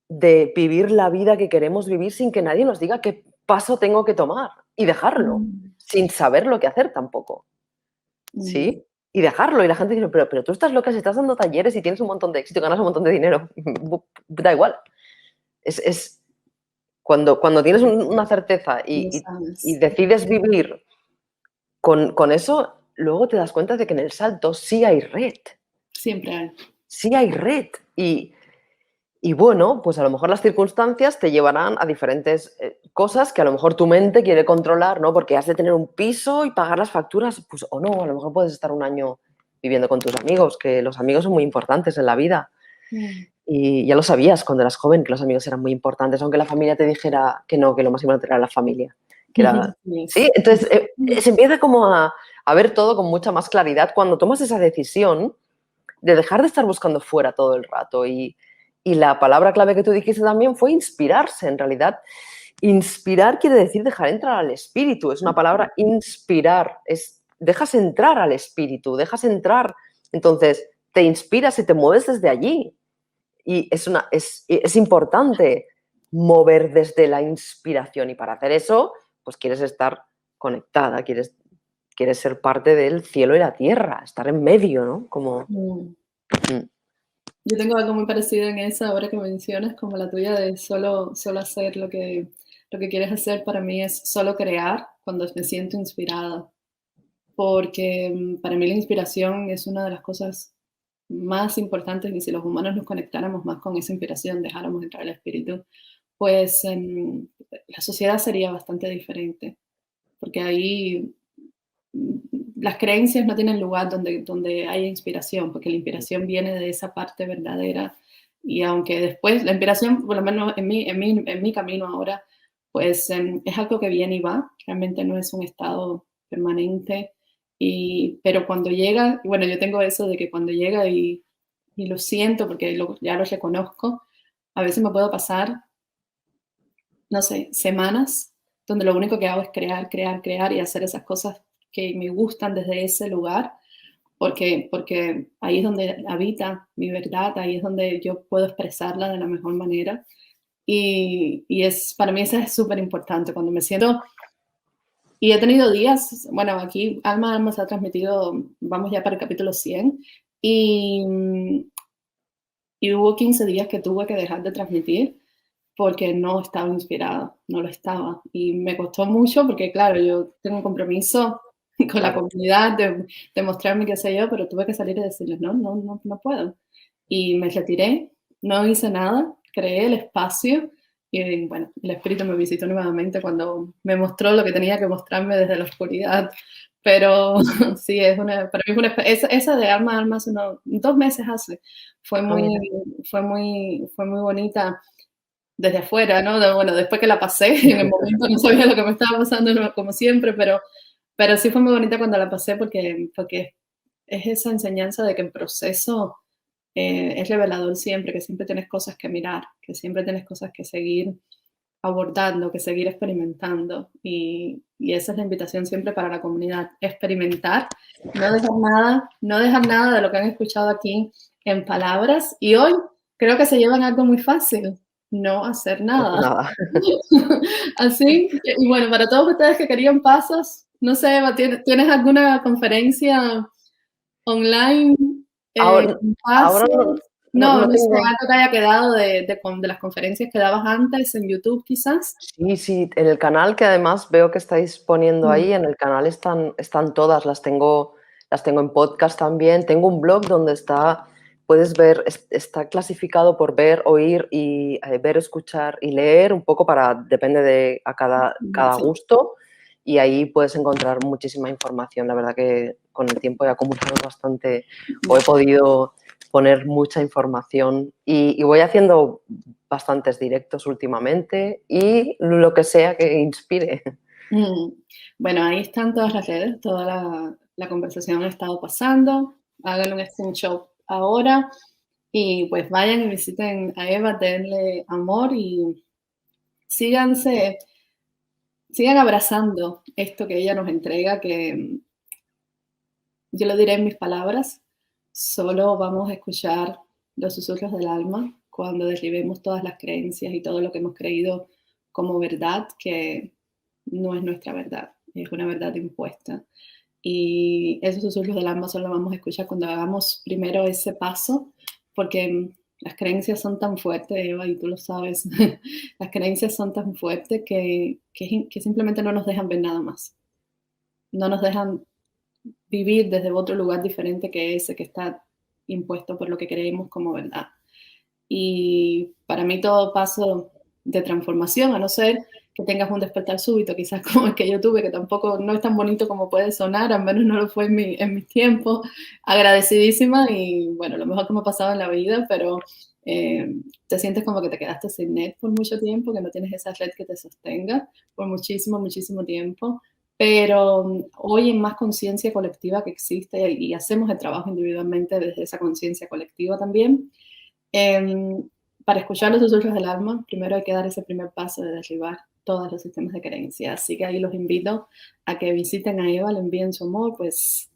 de vivir la vida que queremos vivir sin que nadie nos diga qué paso tengo que tomar y dejarlo, Mm. sin saber lo que hacer tampoco, Mm. ¿sí? Y dejarlo. Y la gente dice, pero tú estás loca, si estás dando talleres y tienes un montón de éxito, ganas un montón de dinero, da igual. Es cuando tienes una certeza Lo y sabes. decides vivir con eso, luego te das cuenta de que en el salto Siempre hay. sí hay red. Y bueno, pues a lo mejor las circunstancias te llevarán a diferentes cosas que a lo mejor tu mente quiere controlar, ¿no? Porque has de tener un piso y pagar las facturas, pues o no, a lo mejor puedes estar un año viviendo con tus amigos, que los amigos son muy importantes en la vida. Mm. Y ya lo sabías cuando eras joven, que los amigos eran muy importantes, aunque la familia te dijera que no, que lo más importante era la familia. Que era... Yes. Sí, entonces se empieza como a ver todo con mucha más claridad cuando tomas esa decisión de dejar de estar buscando fuera todo el rato. Y la palabra clave que tú dijiste también fue inspirarse. En realidad, inspirar quiere decir dejar entrar al espíritu. Es una palabra inspirar. Dejas entrar al espíritu, dejas entrar. Entonces, te inspiras y te mueves desde allí. Y es importante mover desde la inspiración. Y para hacer eso, pues quieres estar conectada, quieres ser parte del cielo y la tierra, estar en medio, ¿no? Como... Mm. Mm. Yo tengo algo muy parecido en esa, ahora que mencionas, como la tuya de solo hacer lo que quieres hacer. Para mí es solo crear cuando me siento inspirada, porque para mí la inspiración es una de las cosas más importantes, y si los humanos nos conectáramos más con esa inspiración, dejáramos entrar el espíritu, pues la sociedad sería bastante diferente, porque ahí las creencias no tienen lugar donde haya inspiración, porque la inspiración viene de esa parte verdadera. Y aunque después la inspiración, por lo menos en mi camino ahora, pues es algo que viene y va, realmente no es un estado permanente. Pero cuando llega, bueno, yo tengo eso de que cuando llega y lo siento porque ya lo reconozco, a veces me puedo pasar, no sé, semanas donde lo único que hago es crear, crear, crear y hacer esas cosas que me gustan desde ese lugar, porque ahí es donde habita mi verdad, ahí es donde yo puedo expresarla de la mejor manera. Para mí eso es súper importante cuando me siento. Y he tenido días, bueno, aquí Alma se ha transmitido, vamos ya para el capítulo 100, y, y hubo 15 días que tuve que dejar de transmitir porque no estaba inspirada, no lo estaba. Y me costó mucho porque, claro, yo tengo un compromiso con la Claro. comunidad de mostrarme qué sé yo, pero tuve que salir y decirles, no puedo. Y me retiré, no hice nada, creé el espacio y, bueno, el espíritu me visitó nuevamente cuando me mostró lo que tenía que mostrarme desde la oscuridad. Pero sí, para mí es esa de alma a alma hace 2 meses hace, fue Ah, muy, mira. fue muy bonita desde afuera, ¿no? Bueno, después que la pasé, en el momento no sabía lo que me estaba pasando, como siempre, pero sí fue muy bonita cuando la pasé porque es esa enseñanza de que el proceso es revelador siempre, que siempre tienes cosas que mirar, que siempre tienes cosas que seguir abordando, que seguir experimentando. Y esa es la invitación siempre para la comunidad, experimentar, no dejar nada de lo que han escuchado aquí en palabras. Y hoy creo que se llevan algo muy fácil, no hacer No, nada. nada. Así, y bueno, para todos ustedes que querían pasos, no sé, Eva, ¿tienes alguna conferencia online Ahora, con ahora pasos? no No sé, tengo. algo que haya quedado de las conferencias que dabas antes en YouTube, quizás. Sí, sí, en el canal que además veo que estáis poniendo Mm, ahí, en el canal están todas, las tengo en podcast también. Tengo un blog donde puedes ver, está clasificado por ver, oír y ver, escuchar y leer un poco depende de cada sí. gusto, y ahí puedes encontrar muchísima información. La verdad que con el tiempo he acumulado bastante, o he podido poner mucha información, y voy haciendo bastantes directos últimamente y lo que sea que inspire. Mm. Bueno, ahí están todas las redes, toda la conversación ha estado pasando. Háganle un screenshot ahora y pues vayan y visiten a Eva, denle amor y síganse, sigan abrazando esto que ella nos entrega, que yo lo diré en mis palabras, solo vamos a escuchar los susurros del alma cuando derribemos todas las creencias y todo lo que hemos creído como verdad, que no es nuestra verdad, es una verdad impuesta. Y esos susurros del alma solo vamos a escuchar cuando hagamos primero ese paso, porque las creencias son tan fuertes, Eva, y tú lo sabes, las creencias son tan fuertes que simplemente no nos dejan ver nada más, no nos dejan vivir desde otro lugar diferente que ese que está impuesto por lo que creemos como verdad. Y para mí todo paso de transformación, a no ser que tengas un despertar súbito, quizás como el que yo tuve, que tampoco no es tan bonito como puede sonar, al menos no lo fue en mis tiempos, agradecidísima y bueno, lo mejor que me ha pasado en la vida, pero te sientes como que te quedaste sin net por mucho tiempo, que no tienes esa red que te sostenga por muchísimo, muchísimo tiempo. pero hoy en más conciencia colectiva que existe y hacemos el trabajo individualmente desde esa conciencia colectiva también, para escuchar los susurros del alma, primero hay que dar ese primer paso de derribar todos los sistemas de creencia. Así que ahí los invito a que visiten a Eva, le envíen su amor, pues,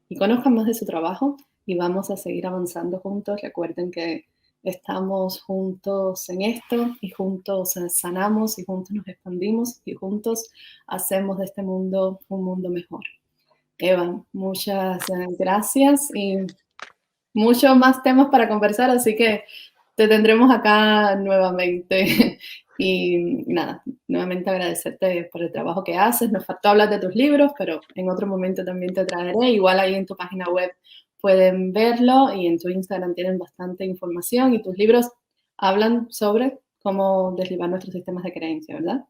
y conozcan más de su trabajo y vamos a seguir avanzando juntos. Recuerden que estamos juntos en esto y juntos sanamos y juntos nos expandimos y juntos hacemos de este mundo un mundo mejor. Eva, muchas gracias y muchos más temas para conversar, así que te tendremos acá nuevamente. Y nada, nuevamente agradecerte por el trabajo que haces. Nos faltó hablar de tus libros, pero en otro momento también te traeré. Igual ahí en tu página web pueden verlo y en tu Instagram tienen bastante información y tus libros hablan sobre cómo derribar nuestros sistemas de creencia, ¿verdad?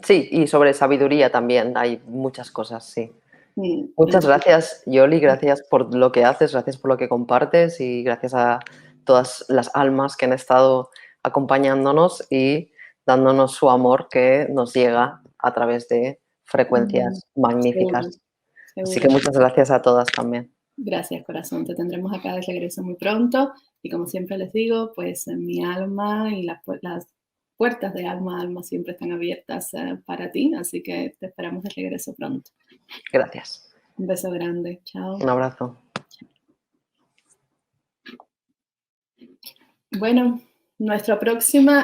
Sí, y sobre sabiduría también hay muchas cosas, sí. Muchas Entonces, gracias, Yoli, gracias por lo que haces, gracias por lo que compartes y gracias a todas las almas que han estado acompañándonos y dándonos su amor que nos llega a través de frecuencias seguro, magníficas. Así que seguro. muchas gracias a todas también. Gracias, corazón. Te tendremos acá de regreso muy pronto. Y como siempre les digo, pues en mi alma y las puertas de alma a alma siempre están abiertas para ti. Así que te esperamos de regreso pronto. Gracias. Un beso grande. Chao. Un abrazo. Bueno, nuestra próxima